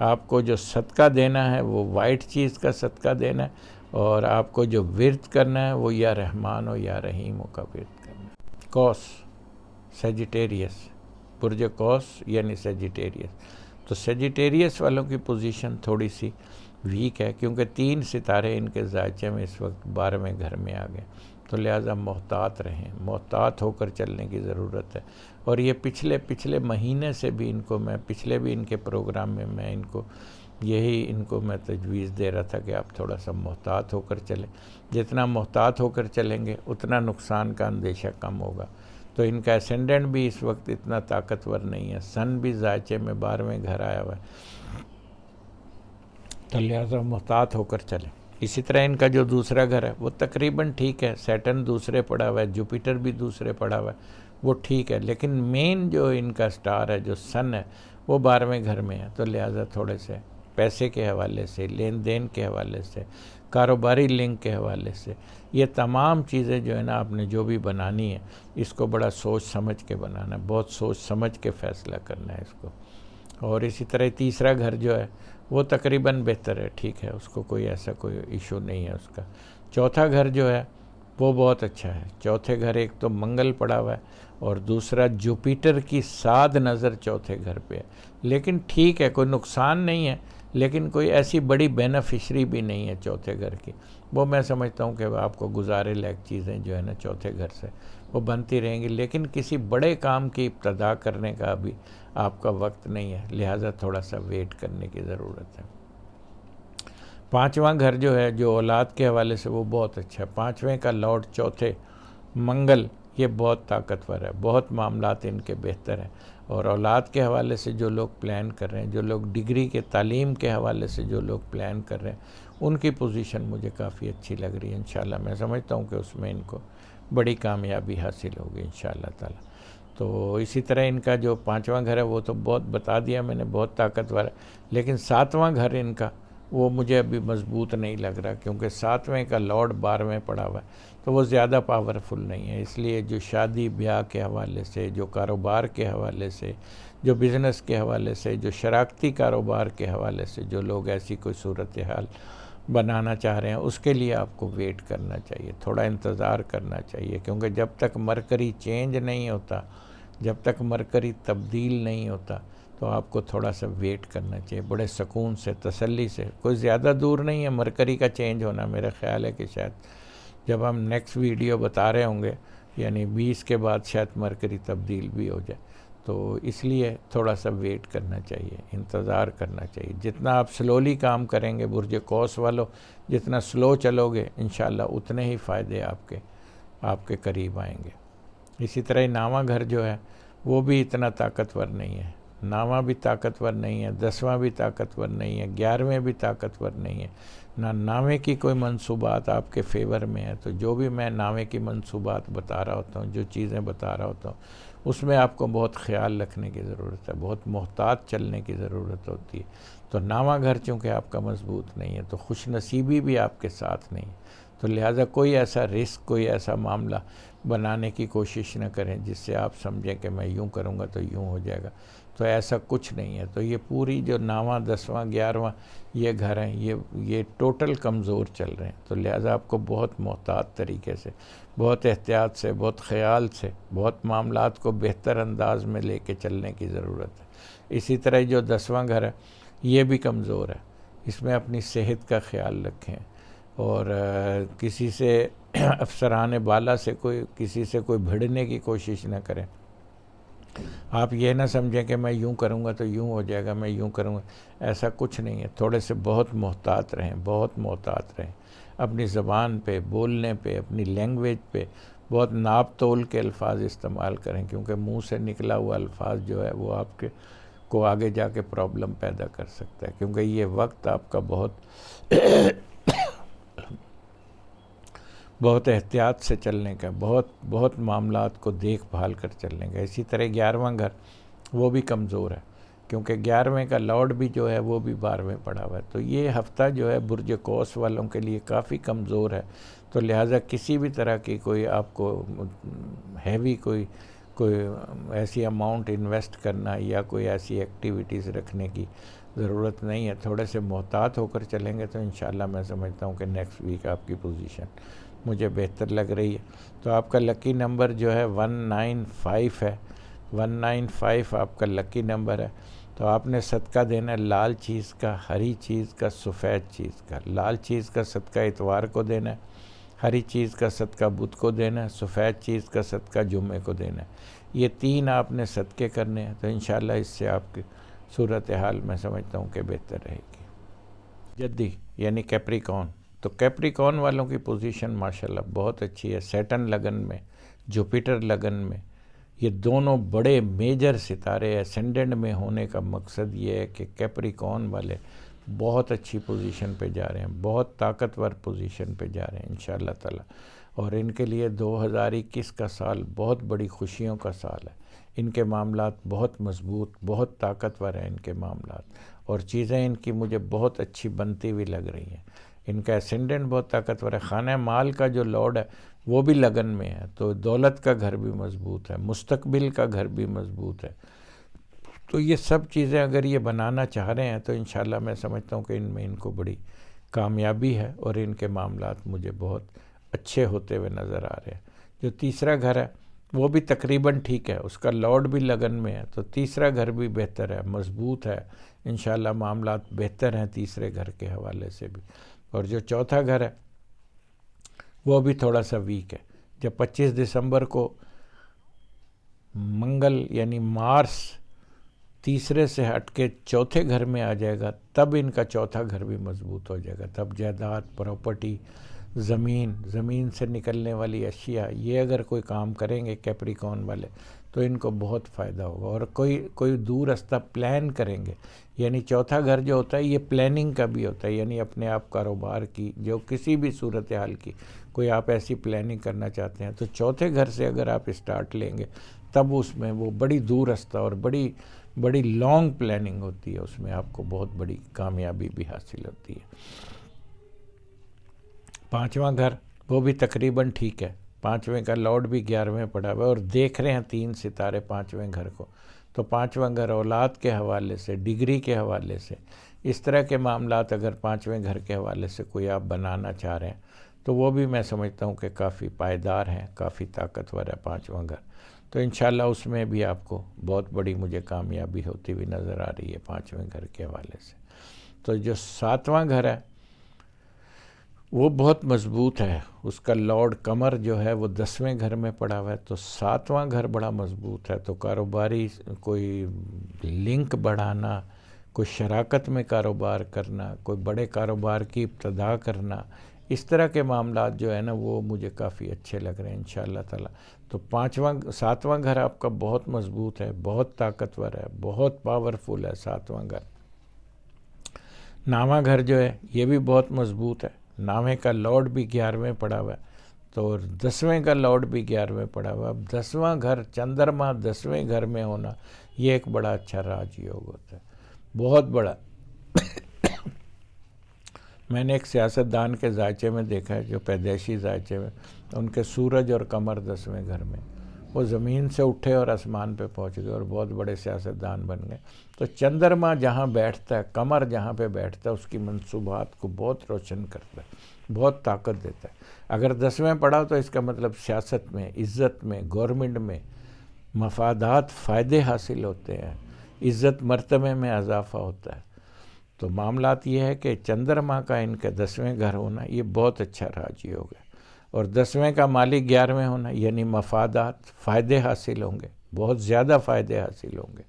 آپ کو جو صدقہ دینا ہے وہ وائٹ چیز کا صدقہ دینا ہے. اور آپ کو جو ورد کرنا ہے وہ یا رحمان ہو یا رحیم ہو کا ورد کرنا ہے. کوس، سیجیٹیریس، برج کوس یعنی سیجیٹیریس. تو سیجیٹیریس والوں کی پوزیشن تھوڑی سی ویک ہے کیونکہ 3 ستارے ان کے ذائچے میں اس وقت 12ویں گھر میں آ گئے. تو لہٰذا محتاط رہیں، محتاط ہو کر چلنے کی ضرورت ہے. اور یہ پچھلے مہینے سے بھی ان کو میں پچھلے بھی ان کے پروگرام میں میں ان کو میں تجویز دے رہا تھا کہ آپ تھوڑا سا محتاط ہو کر چلیں. جتنا محتاط ہو کر چلیں گے اتنا نقصان کا اندیشہ کم ہوگا. تو ان کا اسینڈنٹ بھی اس وقت اتنا طاقتور نہیں ہے. سن بھی ذائچے میں 12ویں گھر آیا ہوا ہے. تو لہٰذا محتاط ہو کر چلیں. اسی طرح ان کا جو دوسرا گھر ہے وہ تقریباً ٹھیک ہے. سیٹرن دوسرے پڑا ہوا ہے، جوپیٹر بھی دوسرے پڑا ہوا ہے، وہ ٹھیک ہے. لیکن مین جو ان کا سٹار ہے جو سن ہے وہ 12ویں گھر میں ہے. تو لہٰذا تھوڑے سے پیسے کے حوالے سے، لین دین کے حوالے سے، کاروباری لنک کے حوالے سے، یہ تمام چیزیں جو ہے نا آپ نے جو بھی بنانی ہے اس کو بڑا سوچ سمجھ کے بنانا ہے، بہت سوچ سمجھ کے فیصلہ کرنا ہے اس کو. اور اسی طرح تیسرا گھر جو ہے وہ تقریباً بہتر ہے، ٹھیک ہے، اس کو کوئی ایسا کوئی ایشو نہیں ہے اس کا. چوتھا گھر جو ہے وہ بہت اچھا ہے. چوتھے گھر ایک تو منگل پڑا ہوا ہے اور دوسرا جوپیٹر کی 7 نظر چوتھے گھر پہ ہے. لیکن ٹھیک ہے، کوئی نقصان نہیں ہے، لیکن کوئی ایسی بڑی بینیفیشری بھی نہیں ہے چوتھے گھر کی. وہ میں سمجھتا ہوں کہ آپ کو گزارے لائق چیزیں جو ہے نا چوتھے گھر سے وہ بنتی رہیں گی. لیکن کسی بڑے کام کی ابتدا کرنے کا ابھی آپ کا وقت نہیں ہے، لہٰذا تھوڑا سا ویٹ کرنے کی ضرورت ہے. 5واں گھر جو ہے جو اولاد کے حوالے سے وہ بہت اچھا ہے. 5ویں کا لارڈ چوتھے منگل یہ بہت طاقتور ہے، بہت معاملات ان کے بہتر ہیں. اور اولاد کے حوالے سے جو لوگ پلان کر رہے ہیں، جو لوگ ڈگری کے تعلیم کے حوالے سے جو لوگ پلان کر رہے ہیں ان کی پوزیشن مجھے کافی اچھی لگ رہی ہے انشاءاللہ. میں سمجھتا ہوں کہ اس میں ان کو بڑی کامیابی حاصل ہوگی انشاءاللہ تعالی. تو اسی طرح ان کا جو 5واں گھر ہے وہ تو بہت بتا دیا میں نے، بہت طاقتور ہے. لیکن 7واں گھر ان کا وہ مجھے ابھی مضبوط نہیں لگ رہا، کیونکہ 7ویں کا لارڈ 12ویں پڑا ہوا ہے، تو وہ زیادہ پاورفل نہیں ہے. اس لیے جو شادی بیاہ کے حوالے سے، جو کاروبار کے حوالے سے، جو بزنس کے حوالے سے، جو شراکتی کاروبار کے حوالے سے جو لوگ ایسی کوئی صورتحال بنانا چاہ رہے ہیں، اس کے لیے آپ کو ویٹ کرنا چاہیے، تھوڑا انتظار کرنا چاہیے. کیونکہ جب تک مرکری چینج نہیں ہوتا، جب تک مرکری تبدیل نہیں ہوتا، تو آپ کو تھوڑا سا ویٹ کرنا چاہیے، بڑے سکون سے، تسلی سے. کوئی زیادہ دور نہیں ہے مرکری کا چینج ہونا. میرا خیال ہے کہ شاید جب ہم نیکسٹ ویڈیو بتا رہے ہوں گے، یعنی 20 کے بعد شاید مرکری تبدیل بھی ہو جائے. تو اس لیے تھوڑا سا ویٹ کرنا چاہیے، انتظار کرنا چاہیے. جتنا آپ سلولی کام کریں گے برج قوس والوں، جتنا سلو چلو گے انشاءاللہ اتنے ہی فائدے آپ کے قریب آئیں گے. اسی طرح 9واں گھر جو ہے وہ بھی اتنا طاقتور نہیں ہے. 9واں بھی طاقتور نہیں ہے، 10واں بھی طاقتور نہیں ہے، 11ویں بھی طاقتور نہیں ہے. نہ 9ویں کی کوئی منصوبات آپ کے فیور میں ہے. تو جو بھی میں 9ویں کی منصوبات بتا رہا ہوتا ہوں، جو چیزیں بتا رہا ہوتا ہوں، اس میں آپ کو بہت خیال رکھنے کی ضرورت ہے، بہت محتاط چلنے کی ضرورت ہوتی ہے. تو 9واں گھر چونکہ آپ کا مضبوط نہیں ہے، تو خوش نصیبی بھی آپ کے ساتھ نہیں ہے. تو لہٰذا کوئی ایسا رسک، کوئی ایسا معاملہ بنانے کی کوشش نہ کریں جس سے آپ سمجھیں کہ میں یوں کروں گا تو یوں ہو جائے گا. تو ایسا کچھ نہیں ہے. تو یہ پوری جو 9واں 10واں 11واں یہ گھر ہیں، یہ ٹوٹل کمزور چل رہے ہیں. تو لہٰذا آپ کو بہت محتاط طریقے سے، بہت احتیاط سے، بہت خیال سے، بہت معاملات کو بہتر انداز میں لے کے چلنے کی ضرورت ہے. اسی طرح جو 10واں گھر ہے یہ بھی کمزور ہے. اس میں اپنی صحت کا خیال رکھیں، اور کسی سے افسران بالا سے کسی سے کوئی بھیڑنے کی کوشش نہ کریں. آپ یہ نہ سمجھیں کہ میں یوں کروں گا تو یوں ہو جائے گا، میں یوں کروں گا. ایسا کچھ نہیں ہے. تھوڑے سے بہت محتاط رہیں، بہت محتاط رہیں. اپنی زبان پہ، بولنے پہ، اپنی لینگویج پہ بہت ناپ تول کے الفاظ استعمال کریں، کیونکہ منہ سے نکلا ہوا الفاظ جو ہے وہ آپ کو آگے جا کے پرابلم پیدا کر سکتا ہے. کیونکہ یہ وقت آپ کا بہت احتیاط سے چلنے کا، بہت معاملات کو دیکھ بھال کر چلنے کا. اسی طرح 11واں گھر وہ بھی کمزور ہے، کیونکہ 11ویں کا لارڈ بھی جو ہے وہ بھی 12ویں پڑا ہوا ہے. تو یہ ہفتہ جو ہے برج قوس والوں کے لیے کافی کمزور ہے. تو لہٰذا کسی بھی طرح کی کوئی آپ کو ہیوی کوئی ایسی اماؤنٹ انویسٹ کرنا یا کوئی ایسی ایکٹیویٹیز رکھنے کی ضرورت نہیں ہے. تھوڑے سے محتاط ہو کر چلیں گے تو انشاءاللہ میں سمجھتا ہوں کہ نیکسٹ ویک آپ کی پوزیشن مجھے بہتر لگ رہی ہے. تو آپ کا لکی نمبر جو ہے 195 ہے. 195 آپ کا لکی نمبر ہے. تو آپ نے صدقہ دینا ہے لال چیز کا، ہری چیز کا، سفید چیز کا. لال چیز کا صدقہ اتوار کو دینا ہے، ہری چیز کا صدقہ بدھ کو دینا ہے، سفید چیز کا صدقہ جمعے کو دینا ہے. یہ 3 آپ نے صدقے کرنے ہیں. تو انشاءاللہ اس سے آپ کی صورتحال میں سمجھتا ہوں کہ بہتر رہے گی. جدی یعنی کیپریکون. تو کیپریکون والوں کی پوزیشن ماشاءاللہ بہت اچھی ہے. سیٹن لگن میں، جوپیٹر لگن میں، یہ دونوں بڑے میجر ستارے اسینڈنٹ میں ہونے کا مقصد یہ ہے کہ کیپریکون والے بہت اچھی پوزیشن پہ جا رہے ہیں، بہت طاقتور پوزیشن پہ جا رہے ہیں انشاءاللہ تعالی. اور ان کے لیے 2021 کا سال بہت بڑی خوشیوں کا سال ہے. ان کے معاملات بہت مضبوط، بہت طاقتور ہیں ان کے معاملات، اور چیزیں ان کی مجھے بہت اچھی بنتی ہوئی لگ رہی ہیں. ان کا اسینڈنٹ بہت طاقتور ہے. خانہ مال کا جو لارڈ ہے وہ بھی لگن میں ہے، تو دولت کا گھر بھی مضبوط ہے، مستقبل کا گھر بھی مضبوط ہے. تو یہ سب چیزیں اگر یہ بنانا چاہ رہے ہیں تو انشاءاللہ میں سمجھتا ہوں کہ ان کو بڑی کامیابی ہے، اور ان کے معاملات مجھے بہت اچھے ہوتے ہوئے نظر آ رہے ہیں. جو تیسرا گھر ہے وہ بھی تقریباً ٹھیک ہے، اس کا لارڈ بھی لگن میں ہے. تو تیسرا گھر بھی بہتر ہے، مضبوط ہے. انشاءاللہ معاملات بہتر ہیں تیسرے گھر کے حوالے سے بھی. اور جو چوتھا گھر ہے وہ بھی تھوڑا سا ویک ہے. جب 25 دسمبر کو منگل یعنی مارس تیسرے سے ہٹ کے چوتھے گھر میں آ جائے گا، تب ان کا چوتھا گھر بھی مضبوط ہو جائے گا. تب جائیداد، پراپرٹی، زمین سے نکلنے والی اشیاء، یہ اگر کوئی کام کریں گے کیپریکون والے تو ان کو بہت فائدہ ہوگا. اور کوئی دور رستہ پلان کریں گے، یعنی چوتھا گھر جو ہوتا ہے یہ پلاننگ کا بھی ہوتا ہے، یعنی اپنے آپ کاروبار کی جو کسی بھی صورتحال کی کوئی آپ ایسی پلاننگ کرنا چاہتے ہیں تو چوتھے گھر سے اگر آپ اسٹارٹ لیں گے تب اس میں وہ بڑی دور رستہ اور بڑی لانگ پلاننگ ہوتی ہے، اس میں آپ کو بہت بڑی کامیابی بھی حاصل ہوتی ہے. پانچواں گھر وہ بھی تقریباً ٹھیک ہے، پانچویں کا لارڈ بھی 11ویں پڑا ہوا ہے اور دیکھ رہے ہیں 3 ستارے پانچویں گھر کو. تو پانچواں گھر اولاد کے حوالے سے، ڈگری کے حوالے سے، اس طرح کے معاملات اگر پانچویں گھر کے حوالے سے کوئی آپ بنانا چاہ رہے ہیں تو وہ بھی میں سمجھتا ہوں کہ کافی پائیدار ہیں، کافی طاقتور ہے پانچواں گھر. تو انشاءاللہ اس میں بھی آپ کو بہت بڑی مجھے کامیابی ہوتی ہوئی نظر آ رہی ہے پانچویں گھر کے حوالے سے. تو جو ساتواں گھر ہے وہ بہت مضبوط ہے، اس کا لارڈ قمر جو ہے وہ 10ویں گھر میں پڑا ہوا ہے، تو ساتواں گھر بڑا مضبوط ہے. تو کاروباری کوئی لنک بڑھانا، کوئی شراکت میں کاروبار کرنا، کوئی بڑے کاروبار کی ابتدا کرنا، اس طرح کے معاملات جو ہے نا وہ مجھے کافی اچھے لگ رہے ہیں انشاءاللہ تعالی. تو ساتواں گھر آپ کا بہت مضبوط ہے، بہت طاقتور ہے، بہت پاورفل ہے ساتواں گھر. نواں گھر جو ہے یہ بھی بہت مضبوط ہے، نامے کا لارڈ بھی 11ویں پڑا ہوا ہے، تو 10ویں کا لارڈ بھی 11ویں پڑا ہوا ہے. اب 10واں گھر چندرما 10ویں گھر میں ہونا یہ ایک بڑا اچھا راج یوگ ہوتا ہے، بہت بڑا. میں نے ایک سیاستدان کے ذائچے میں دیکھا ہے، جو پیدائشی ذائچے میں ان کے سورج اور قمر 10ویں گھر میں، وہ زمین سے اٹھے اور آسمان پہ پہنچ گئے اور بہت بڑے سیاستدان بن گئے. تو چندرما جہاں بیٹھتا ہے، قمر جہاں پہ بیٹھتا ہے، اس کی منصوبات کو بہت روشن کرتا ہے، بہت طاقت دیتا ہے. اگر 10ویں پڑھا تو اس کا مطلب سیاست میں، عزت میں، گورنمنٹ میں مفادات، فائدے حاصل ہوتے ہیں، عزت مرتبے میں اضافہ ہوتا ہے. تو معاملات یہ ہے کہ چندرما کا ان کا 10ویں گھر ہونا یہ بہت اچھا راج یوگ ہے، اور 10ویں کا مالک 11ویں ہونا یعنی مفادات، فائدے حاصل ہوں گے، بہت زیادہ فائدے حاصل ہوں گے.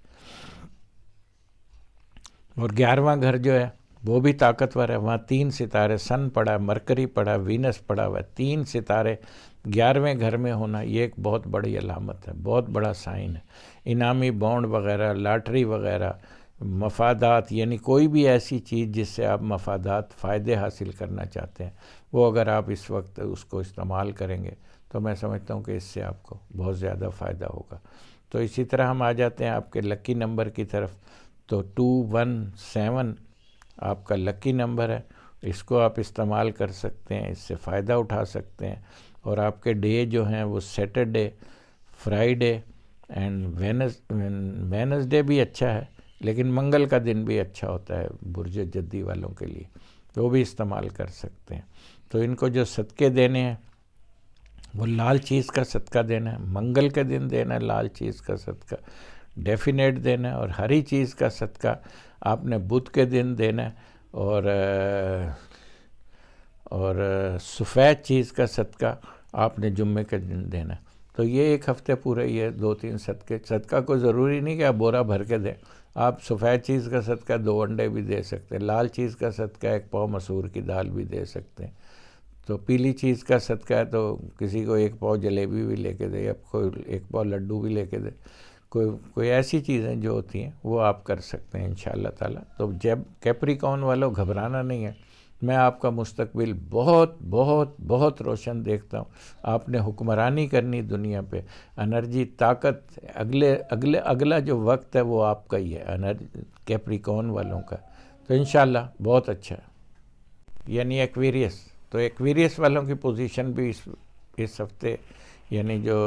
اور 11واں گھر جو ہے وہ بھی طاقتور ہے، وہاں 3 ستارے، سن پڑا، مرکری پڑا، وینس پڑا ہوا ہے، 3 ستارے 11ویں گھر میں ہونا یہ ایک بہت بڑی علامت ہے، بہت بڑا سائن ہے. انعامی بانڈ وغیرہ، لاٹری وغیرہ، مفادات، یعنی کوئی بھی ایسی چیز جس سے آپ مفادات، فائدے حاصل کرنا چاہتے ہیں، وہ اگر آپ اس وقت اس کو استعمال کریں گے تو میں سمجھتا ہوں کہ اس سے آپ کو بہت زیادہ فائدہ ہوگا. تو اسی طرح ہم آ جاتے ہیں آپ کے لکی نمبر کی طرف. تو 217 آپ کا لکی نمبر ہے، اس کو آپ استعمال کر سکتے ہیں، اس سے فائدہ اٹھا سکتے ہیں. اور آپ کے ڈے جو ہیں وہ سیٹرڈے، فرائیڈے اینڈ وینسڈے بھی اچھا ہے، لیکن منگل کا دن بھی اچھا ہوتا ہے برج جدی والوں کے لیے، وہ بھی استعمال کر سکتے ہیں. تو ان کو جو صدقے دینے ہیں وہ لال چیز کا صدقہ دینا ہے، منگل کے دن دینا ہے لال چیز کا صدقہ، ڈیفینیٹ دینا ہے. اور ہری چیز کا صدقہ آپ نے بدھ کے دن دینا ہے، اور سفید چیز کا صدقہ آپ نے جمعے کے دن دینا ہے. تو یہ ایک ہفتے پورے یہ 2-3 صدقہ کو ضروری نہیں کہ آپ بورا بھر کے دیں، آپ سفید چیز کا صدقہ 2 انڈے بھی دے سکتے ہیں، لال چیز کا صدقہ 1 پاؤ مسور کی دال بھی دے سکتے ہیں. تو پیلی چیز کا صدقہ ہے تو کسی کو 1 پاؤ جلیبی بھی لے کے دے، یا کوئی 1 پاؤ لڈو بھی لے کے دے، کوئی ایسی چیزیں جو ہوتی ہیں وہ آپ کر سکتے ہیں انشاءاللہ تعالیٰ. تو جب کیپریکون والوں گھبرانا نہیں ہے، میں آپ کا مستقبل بہت بہت بہت روشن دیکھتا ہوں. آپ نے حکمرانی کرنی دنیا پہ، انرجی، طاقت، اگلا جو وقت ہے وہ آپ کا ہی ہے کیپریکون والوں کا. تو انشاءاللہ بہت اچھا ہے. یعنی ایکویریس، تو ایکویریس والوں کی پوزیشن بھی اس ہفتے، یعنی جو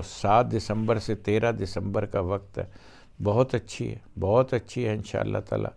7 دسمبر سے 13 دسمبر کا وقت ہے، بہت اچھی ہے، بہت اچھی ہے انشاءاللہ تعالی،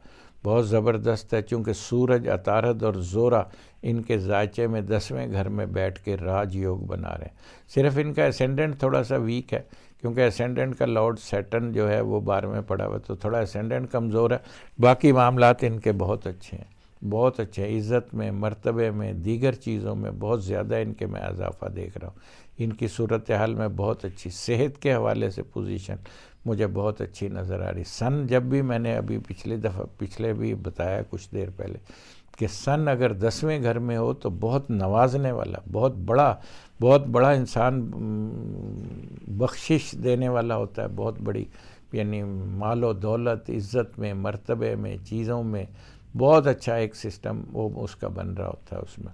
بہت زبردست ہے. چونکہ سورج، عطارد اور زورا ان کے ذائچے میں 10ویں گھر میں بیٹھ کے راج یوگ بنا رہے ہیں. صرف ان کا اسینڈنٹ تھوڑا سا ویک ہے، کیونکہ اسینڈنٹ کا لارڈ سیٹن جو ہے وہ 12ویں پڑا ہوا ہے، تو تھوڑا اسینڈنٹ کمزور ہے. باقی معاملات ان کے بہت اچھے ہیں، بہت اچھے ہیں. عزت میں، مرتبے میں، دیگر چیزوں میں بہت زیادہ ان کے میں اضافہ دیکھ رہا ہوں. ان کی صورتحال میں بہت اچھی، صحت کے حوالے سے پوزیشن مجھے بہت اچھی نظر آ رہی. سن جب بھی میں نے ابھی پچھلے بھی بتایا کچھ دیر پہلے کہ سن اگر 10ویں گھر میں ہو تو بہت نوازنے والا، بہت بڑا انسان، بخشش دینے والا ہوتا ہے، بہت بڑی، یعنی مال و دولت، عزت میں، مرتبے میں، چیزوں میں بہت اچھا ایک سسٹم وہ اس کا بن رہا ہوتا ہے اس میں.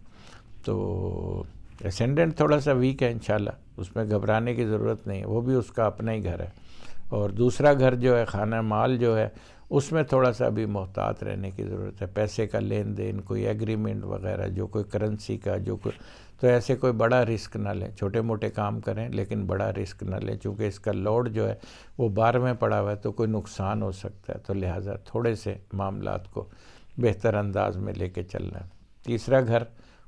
تو اسینڈنٹ تھوڑا سا ویک ہے انشاءاللہ، اس میں گھبرانے کی ضرورت نہیں ہے، وہ بھی اس کا اپنا ہی گھر ہے. اور دوسرا گھر جو ہے خانہ مال جو ہے اس میں تھوڑا سا بھی محتاط رہنے کی ضرورت ہے. پیسے کا لین دین، کوئی ایگریمنٹ وغیرہ، جو کوئی کرنسی کا، جو کوئی، تو ایسے کوئی بڑا رسک نہ لیں. چھوٹے موٹے کام کریں لیکن بڑا رسک نہ لیں، چونکہ اس کا لوڈ جو ہے وہ 12 پڑا ہوا ہے تو کوئی نقصان ہو سکتا ہے. تو لہٰذا تھوڑے سے معاملات کو بہتر انداز میں لے کے چلنا ہے. تیسرا گھر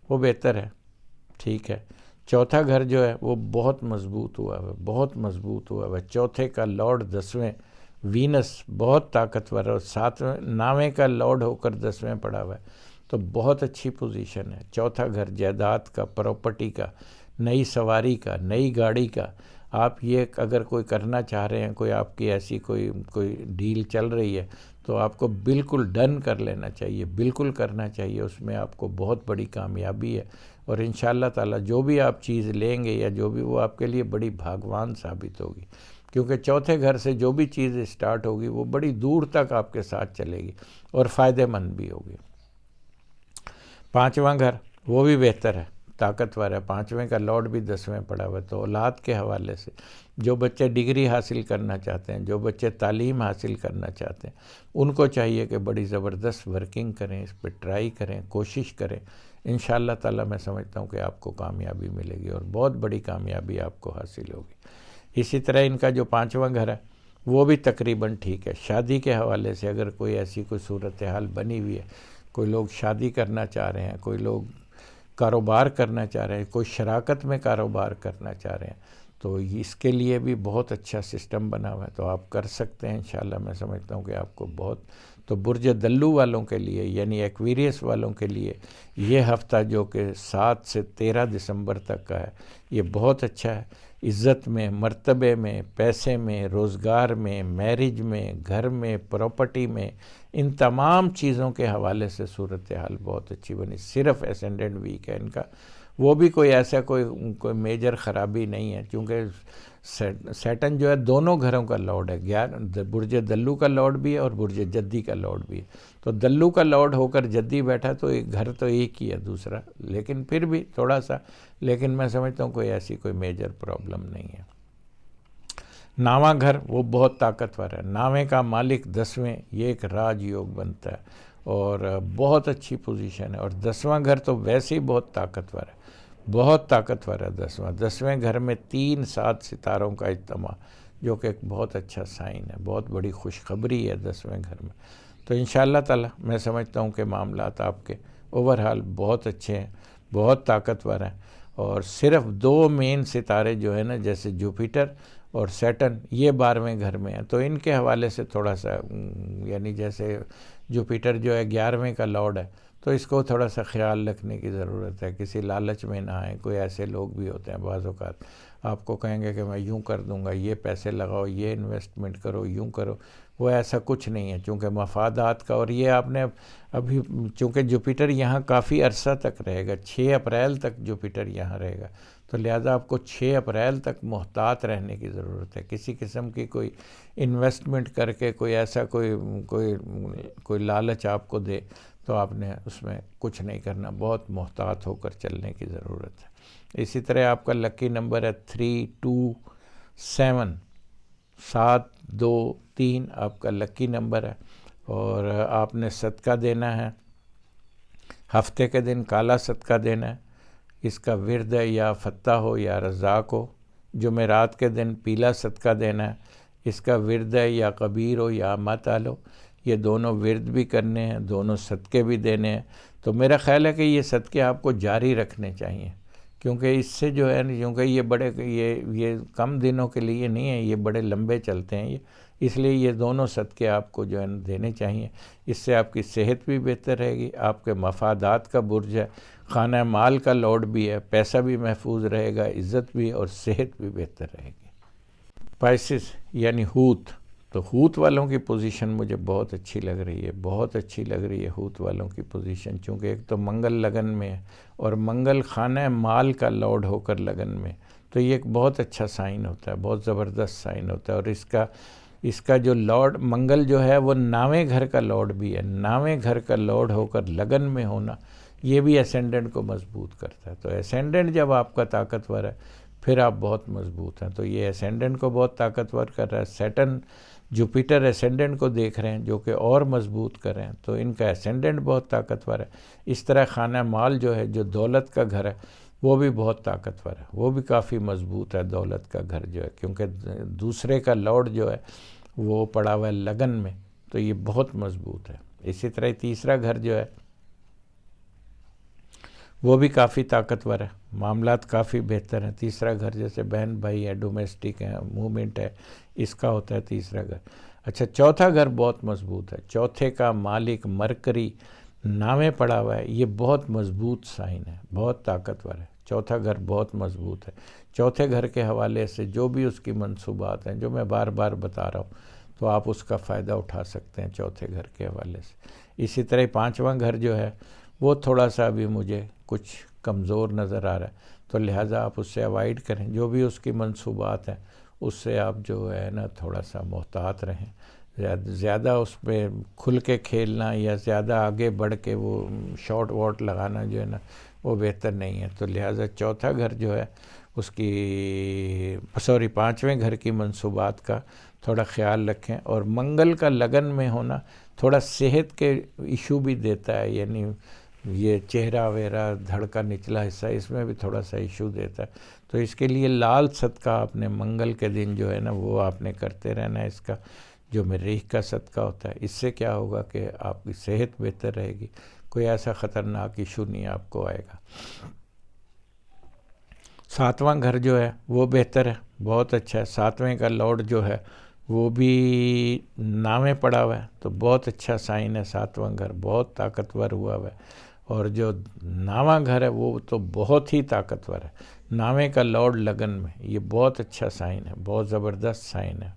وہ بہتر ہے، ٹھیک ہے. چوتھا گھر جو ہے وہ بہت مضبوط ہوا ہے. چوتھے کا لارڈ 10ویں وینس بہت طاقتور ہے، اور 7ویں 9ویں کا لارڈ ہو کر 10ویں پڑا ہوا ہے، تو بہت اچھی پوزیشن ہے. چوتھا گھر جائیداد کا، پراپرٹی کا، نئی سواری کا، نئی گاڑی کا. آپ یہ اگر کوئی کرنا چاہ رہے ہیں، کوئی آپ کی ایسی کوئی ڈیل چل رہی ہے تو آپ کو بالکل ڈن کر لینا چاہیے، بالکل کرنا چاہیے. اس میں آپ کو بہت بڑی کامیابی ہے، اور انشاءاللہ تعالی جو بھی آپ چیز لیں گے یا جو بھی، وہ آپ کے لیے بڑی بھاگوان ثابت ہوگی. کیونکہ چوتھے گھر سے جو بھی چیز اسٹارٹ ہوگی وہ بڑی دور تک آپ کے ساتھ چلے گی اور فائدہ مند بھی ہوگی. پانچواں گھر وہ بھی بہتر ہے، طاقتور ہے. 5ویں کا لارڈ بھی 10ویں پڑا ہوا ہے. تو اولاد کے حوالے سے جو بچے ڈگری حاصل کرنا چاہتے ہیں، جو بچے تعلیم حاصل کرنا چاہتے ہیں، ان کو چاہیے کہ بڑی زبردست ورکنگ کریں، اس پہ ٹرائی کریں، کوشش کریں. انشاءاللہ تعالی میں سمجھتا ہوں کہ آپ کو کامیابی ملے گی، اور بہت بڑی کامیابی آپ کو حاصل ہوگی. اسی طرح ان کا جو 5واں گھر ہے وہ بھی تقریباً ٹھیک ہے. شادی کے حوالے سے اگر کوئی ایسی کوئی صورتحال بنی ہوئی ہے، کوئی لوگ شادی کرنا چاہ رہے ہیں، کوئی لوگ کاروبار کرنا چاہ رہے ہیں، کوئی شراکت میں کاروبار کرنا چاہ رہے ہیں، تو اس کے لیے بھی بہت اچھا سسٹم بنا ہوا ہے. تو آپ کر سکتے ہیں انشاءاللہ. میں سمجھتا ہوں کہ آپ کو بہت، تو برج دلو والوں کے لیے، یعنی ایکویریس والوں کے لیے یہ ہفتہ جو کہ 7 سے 13 دسمبر تک کا ہے، یہ بہت اچھا ہے. عزت میں، مرتبے میں، پیسے میں، روزگار میں، میرج میں، گھر میں، پراپرٹی میں، ان تمام چیزوں کے حوالے سے صورتحال بہت اچھی بنی. صرف اسینڈنٹ ویک ہے ان کا، وہ بھی کوئی ایسا کوئی میجر خرابی نہیں ہے، کیونکہ سیٹن جو ہے دونوں گھروں کا لارڈ ہے. برج دلو کا لارڈ بھی ہے اور برج جدی کا لارڈ بھی ہے. تو دلو کا لارڈ ہو کر جدی بیٹھا تو ایک گھر تو ایک ہی ہے دوسرا، لیکن پھر بھی تھوڑا سا، لیکن میں سمجھتا ہوں کوئی ایسی کوئی میجر پرابلم نہیں ہے. 9واں گھر وہ بہت طاقتور ہے. 9ویں کا مالک 10ویں، یہ ایک راج یوگ بنتا ہے اور بہت اچھی پوزیشن ہے. اور 10واں گھر تو ویسے ہی بہت طاقتور ہے، بہت طاقتور ہے 10ویں گھر میں 3 7 ستاروں کا اجتماع، جو کہ ایک بہت اچھا سائن ہے، بہت بڑی خوشخبری ہے 10ویں گھر میں. تو انشاءاللہ تعالی میں سمجھتا ہوں کہ معاملات آپ کے اوورہال بہت اچھے ہیں، بہت طاقتور ہیں. اور صرف 2 مین ستارے جو ہیں نا، جیسے جوپیٹر اور سیٹن، یہ 12ویں گھر میں ہیں. تو ان کے حوالے سے تھوڑا سا، یعنی جیسے جوپیٹر جو ہے 11ویں کا لارڈ ہے، تو اس کو تھوڑا سا خیال رکھنے کی ضرورت ہے. کسی لالچ میں نہ آئیں. کوئی ایسے لوگ بھی ہوتے ہیں بعض اوقات آپ کو کہیں گے کہ میں یوں کر دوں گا، یہ پیسے لگاؤ، یہ انویسٹمنٹ کرو، یوں کرو. وہ ایسا کچھ نہیں ہے، چونکہ مفادات کا، اور یہ آپ نے ابھی، چونکہ جوپیٹر یہاں کافی عرصہ تک رہے گا، 6 اپریل تک جوپیٹر یہاں رہے گا. تو لہذا آپ کو 6 اپریل تک محتاط رہنے کی ضرورت ہے. کسی قسم کی کوئی انویسٹمنٹ کر کے کوئی ایسا کوئی لالچ آپ کو دے تو آپ نے اس میں کچھ نہیں کرنا، بہت محتاط ہو کر چلنے کی ضرورت ہے. اسی طرح آپ کا لکی نمبر ہے 3 2 7، 7 2 3 آپ کا لکی نمبر ہے. اور آپ نے صدقہ دینا ہے، ہفتے کے دن کالا صدقہ دینا ہے. اس کا ورد ہے یا فتح ہو یا رزاق ہو. جمعرات کے دن پیلا صدقہ دینا ہے. اس کا ورد ہے یا کبیر ہو یا ماتال ہو. یہ دونوں ورد بھی کرنے ہیں، دونوں صدقے بھی دینے ہیں. تو میرا خیال ہے کہ یہ صدقے آپ کو جاری رکھنے چاہیے، کیونکہ اس سے جو ہے، کیونکہ یہ کم دنوں کے لیے نہیں ہے، یہ بڑے لمبے چلتے ہیں. اس لیے یہ دونوں صدقے آپ کو جو ہے دینے چاہیے. اس سے آپ کی صحت بھی بہتر رہے گی، آپ کے مفادات کا برج ہے، خانہ مال کا لارڈ بھی ہے، پیسہ بھی محفوظ رہے گا، عزت بھی، اور صحت بھی بہتر رہے گی. پائسس یعنی ہوت، تو ہوت والوں کی پوزیشن مجھے بہت اچھی لگ رہی ہے، بہت اچھی لگ رہی ہے ہوت والوں کی پوزیشن، چونکہ ایک تو منگل لگن میں ہے اور منگل خانہ مال کا لارڈ ہو کر لگن میں، تو یہ ایک بہت اچھا سائن ہوتا ہے، بہت زبردست سائن ہوتا ہے۔ اور اس کا جو لارڈ منگل جو ہے وہ 9ویں گھر کا لارڈ بھی ہے، 9ویں گھر کا لارڈ ہو کر لگن میں ہونا یہ بھی اسینڈنٹ کو مضبوط کرتا ہے۔ تو اسینڈنٹ جب آپ کا طاقتور ہے پھر آپ بہت مضبوط ہیں، تو یہ اسینڈنٹ کو بہت طاقتور کر رہا ہے۔ سیٹرن جوپیٹر اسینڈنٹ کو دیکھ رہے ہیں جو کہ اور مضبوط کر رہے ہیں، تو ان کا اسینڈنٹ بہت طاقتور ہے۔ اس طرح خانہ مال جو ہے، جو دولت کا گھر ہے، وہ بھی بہت طاقتور ہے، وہ بھی کافی مضبوط ہے دولت کا گھر جو ہے، کیونکہ دوسرے کا لارڈ جو ہے وہ پڑا ہوا ہے لگن میں، تو یہ بہت مضبوط ہے۔ اسی طرح تیسرا گھر جو ہے وہ بھی کافی طاقتور ہے، معاملات کافی بہتر ہیں۔ تیسرا گھر جیسے بہن بھائی ہے، ڈومیسٹک ہے، موومنٹ ہے، اس کا ہوتا ہے تیسرا گھر۔ اچھا، چوتھا گھر بہت مضبوط ہے، چوتھے کا مالک مرکری 9ویں پڑا ہوا ہے، یہ بہت مضبوط سائن ہے، بہت طاقتور ہے، چوتھا گھر بہت مضبوط ہے۔ چوتھے گھر کے حوالے سے جو بھی اس کی منصوبات ہیں، جو میں بار بار بتا رہا ہوں، تو آپ اس کا فائدہ اٹھا سکتے ہیں چوتھے گھر کے حوالے سے۔ اسی طرح پانچواں گھر جو ہے وہ تھوڑا سا ابھی مجھے کچھ کمزور نظر آ رہا ہے، تو لہٰذا آپ اس سے اوائڈ کریں، جو بھی اس کی منصوبات ہیں اس سے آپ جو ہے نا تھوڑا سا محتاط رہیں، زیادہ اس پہ کھل کے کھیلنا یا زیادہ آگے بڑھ کے وہ شاٹ واٹ لگانا جو ہے نا وہ بہتر نہیں ہے۔ تو لہٰذا چوتھا گھر جو ہے اس کی پانچویں گھر کی منصوبات کا تھوڑا خیال رکھیں، اور منگل کا لگن میں ہونا تھوڑا صحت کے ایشو بھی دیتا ہے، یعنی یہ چہرہ وغیرہ دھڑ کا نچلا حصہ اس میں بھی تھوڑا سا ایشو دیتا ہے، تو اس کے لیے لال صدقہ آپ نے منگل کے دن جو ہے نا وہ آپ نے کرتے رہنا ہے۔ اس کا جو مریخ کا صدقہ ہوتا ہے، اس سے کیا ہوگا کہ آپ کی صحت بہتر رہے گی، کوئی ایسا خطرناک ایشو نہیں آپ کو آئے گا۔ ساتواں گھر جو ہے وہ بہتر ہے، بہت اچھا ہے، ساتویں کا لارڈ جو ہے وہ بھی 9ویں پڑا ہوا ہے، تو بہت اچھا سائن ہے، ساتواں گھر بہت طاقتور ہوا ہے، اور جو 9واں گھر ہے وہ تو بہت ہی طاقتور ہے، 9ویں کا لارڈ لگن میں، یہ بہت اچھا سائن ہے، بہت زبردست سائن ہے۔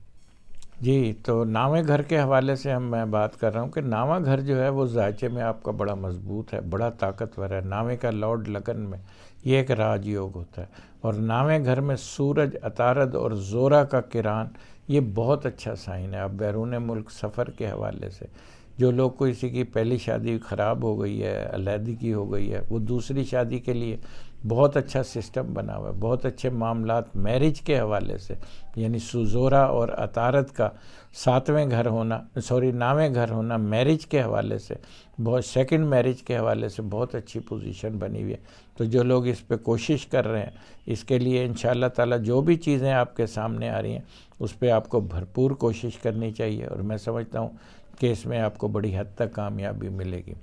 جی، تو 9ویں گھر کے حوالے سے میں بات کر رہا ہوں کہ 9واں گھر جو ہے وہ ذائچے میں آپ کا بڑا مضبوط ہے، بڑا طاقتور ہے، 9ویں کا لارڈ لگن میں، یہ ایک راج یوگ ہوتا ہے، اور 9ویں گھر میں سورج، عطارد اور زورا کا کران، یہ بہت اچھا سائن ہے۔ اب بیرون ملک سفر کے حوالے سے جو لوگ کو کسی کی پہلی شادی خراب ہو گئی ہے، علیحدگی ہو گئی ہے، وہ دوسری شادی کے لیے بہت اچھا سسٹم بنا ہوا ہے، بہت اچھے معاملات میرج کے حوالے سے، یعنی سوزورا اور عطارد کا 9ویں گھر ہونا میرج کے حوالے سے، بہت سیکنڈ میرج کے حوالے سے بہت اچھی پوزیشن بنی ہوئی ہے۔ تو جو لوگ اس پہ کوشش کر رہے ہیں، اس کے لیے انشاءاللہ تعالی جو بھی چیزیں آپ کے سامنے آ رہی ہیں اس پہ آپ کو بھرپور کوشش کرنی چاہیے، اور میں سمجھتا ہوں کہ اس میں آپ کو بڑی حد تک کامیابی ملے گی۔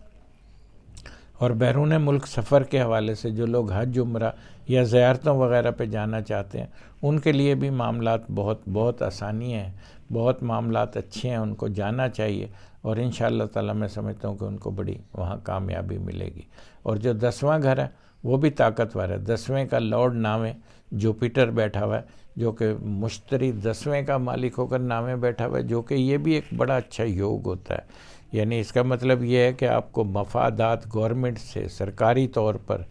اور بیرون ملک سفر کے حوالے سے جو لوگ حج، عمرہ یا زیارتوں وغیرہ پہ جانا چاہتے ہیں، ان کے لیے بھی معاملات بہت آسانی ہیں، بہت معاملات اچھے ہیں، ان کو جانا چاہیے، اور انشاءاللہ تعالی میں سمجھتا ہوں کہ ان کو بڑی وہاں کامیابی ملے گی۔ اور جو 10واں گھر ہے وہ بھی طاقتور ہے، 10ویں کا لارڈ 9ویں جوپیٹر بیٹھا ہوا ہے، جو کہ مشتری 10ویں کا مالک ہو کر 9ویں بیٹھا ہوا ہے، جو کہ یہ بھی ایک بڑا اچھا یوگ ہوتا ہے۔ یعنی اس کا مطلب یہ ہے کہ آپ کو مفادات گورنمنٹ سے، سرکاری طور پر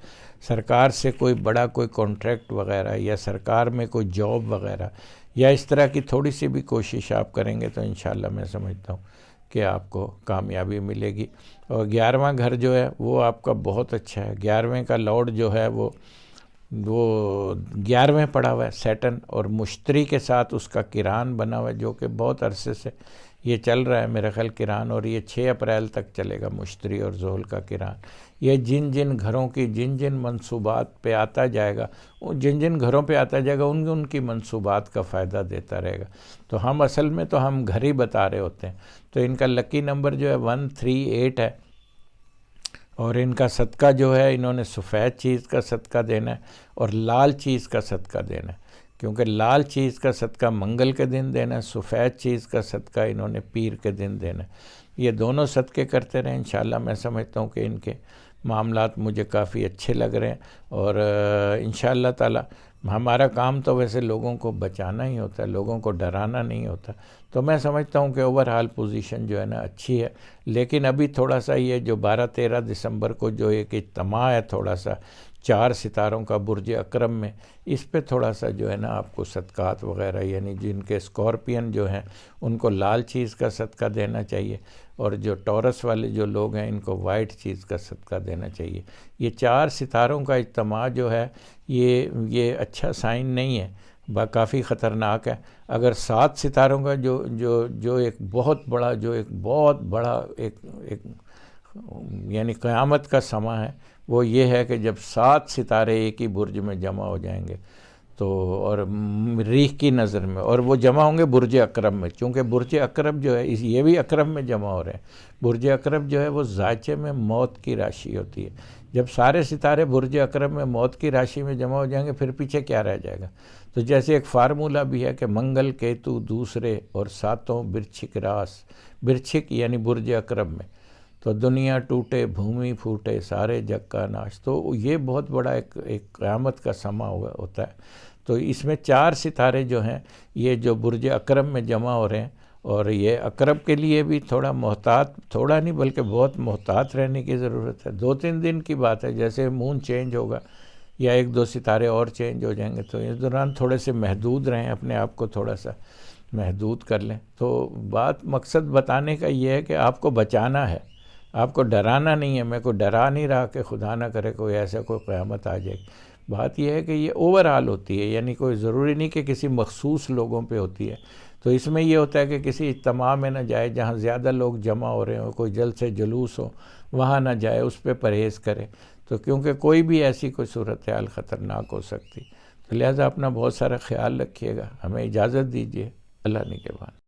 سرکار سے کوئی بڑا کوئی کانٹریکٹ وغیرہ، یا سرکار میں کوئی جاب وغیرہ، یا اس طرح کی تھوڑی سی بھی کوشش آپ کریں گے تو انشاءاللہ میں سمجھتا ہوں کہ آپ کو کامیابی ملے گی۔ اور 11واں گھر جو ہے وہ آپ کا بہت اچھا ہے، 11ویں کا لارڈ جو ہے وہ 11ویں پڑا ہوا ہے سیٹن، اور مشتری کے ساتھ اس کا کران بنا ہوا ہے، جو کہ بہت عرصے سے یہ چل رہا ہے میرا خیال کران، اور یہ 6 اپریل تک چلے گا مشتری اور زحل کا کران۔ یہ جن گھروں کی جن منصوبات پہ آتا جائے گا، جن گھروں پہ آتا جائے گا ان کی منصوبات کا فائدہ دیتا رہے گا۔ تو ہم اصل میں تو ہم گھر ہی بتا رہے ہوتے ہیں، تو ان کا لکی نمبر جو ہے 138 ہے، اور ان کا صدقہ جو ہے انہوں نے سفید چیز کا صدقہ دینا ہے اور لال چیز کا صدقہ دینا ہے، کیونکہ لال چیز کا صدقہ منگل کے دن دینا ہے، سفید چیز کا صدقہ انہوں نے پیر کے دن دینا ہے۔ یہ دونوں صدقے کرتے رہیں، انشاءاللہ میں سمجھتا ہوں کہ ان کے معاملات مجھے کافی اچھے لگ رہے ہیں، اور انشاءاللہ تعالی ہمارا کام تو ویسے لوگوں کو بچانا ہی ہوتا ہے، لوگوں کو ڈرانا نہیں ہوتا، تو میں سمجھتا ہوں کہ اوورآل پوزیشن جو ہے نا اچھی ہے۔ لیکن ابھی تھوڑا سا یہ جو 12-13 دسمبر کو جو ایک اجتماع ہے تھوڑا سا 4 ستاروں کا برج اکرم میں، اس پہ تھوڑا سا جو ہے نا آپ کو صدقات وغیرہ، یعنی جن کے اسکارپین جو ہیں ان کو لال چیز کا صدقہ دینا چاہیے، اور جو ٹورس والے جو لوگ ہیں ان کو وائٹ چیز کا صدقہ دینا چاہیے۔ یہ 4 ستاروں کا اجتماع جو ہے یہ اچھا سائن نہیں ہے، کافی خطرناک ہے۔ اگر 7 ستاروں کا جو ایک بہت بڑا ایک یعنی قیامت کا سما ہے، وہ یہ ہے کہ جب 7 ستارے ایک ہی برج میں جمع ہو جائیں گے، تو اور ریح کی نظر میں، اور وہ جمع ہوں گے برج اکرم میں، چونکہ برج اکرم جو ہے یہ بھی اکرم میں جمع ہو رہے ہیں۔ برج اکرم جو ہے وہ ذائچے میں موت کی راشی ہوتی ہے۔ جب سارے ستارے برج اکرم میں موت کی راشی میں جمع ہو جائیں گے، پھر پیچھے کیا رہ جائے گا؟ تو جیسے ایک فارمولہ بھی ہے کہ منگل کیتو دوسرے اور 7 برچھک راس، برچھک یعنی برج اکرم میں، تو دنیا ٹوٹے بھومی پھوٹے سارے جگ کا ناش، تو یہ بہت بڑا ایک قیامت کا سما ہوتا ہے۔ تو اس میں 4 ستارے جو ہیں یہ جو برج اکرم میں جمع ہو رہے ہیں، اور یہ اقرب کے لیے بھی تھوڑا محتاط، تھوڑا نہیں بلکہ بہت محتاط رہنے کی ضرورت ہے۔ 2-3 دن کی بات ہے، جیسے مون چینج ہوگا یا 1-2 ستارے اور چینج ہو جائیں گے، تو اس دوران تھوڑے سے محدود رہیں، اپنے آپ کو تھوڑا سا محدود کر لیں۔ تو بات مقصد بتانے کا یہ ہے کہ آپ کو بچانا ہے، آپ کو ڈرانا نہیں ہے۔ میں کو ڈرا نہیں رہا کہ خدا نہ کرے کوئی ایسا کوئی قیامت آ جائے۔ بات یہ ہے کہ یہ اوورآل ہوتی ہے، یعنی کوئی ضروری نہیں کہ کسی مخصوص لوگوں پہ ہوتی ہے۔ تو اس میں یہ ہوتا ہے کہ کسی اجتماع میں نہ جائے جہاں زیادہ لوگ جمع ہو رہے ہوں، کوئی جلسے جلوس ہو، وہاں نہ جائے، اس پہ پرہیز کرے، تو کیونکہ کوئی بھی ایسی کوئی صورتحال خطرناک ہو سکتی۔ تو لہٰذا اپنا بہت سارا خیال رکھیے گا۔ ہمیں اجازت دیجیے، اللہ نگہبان۔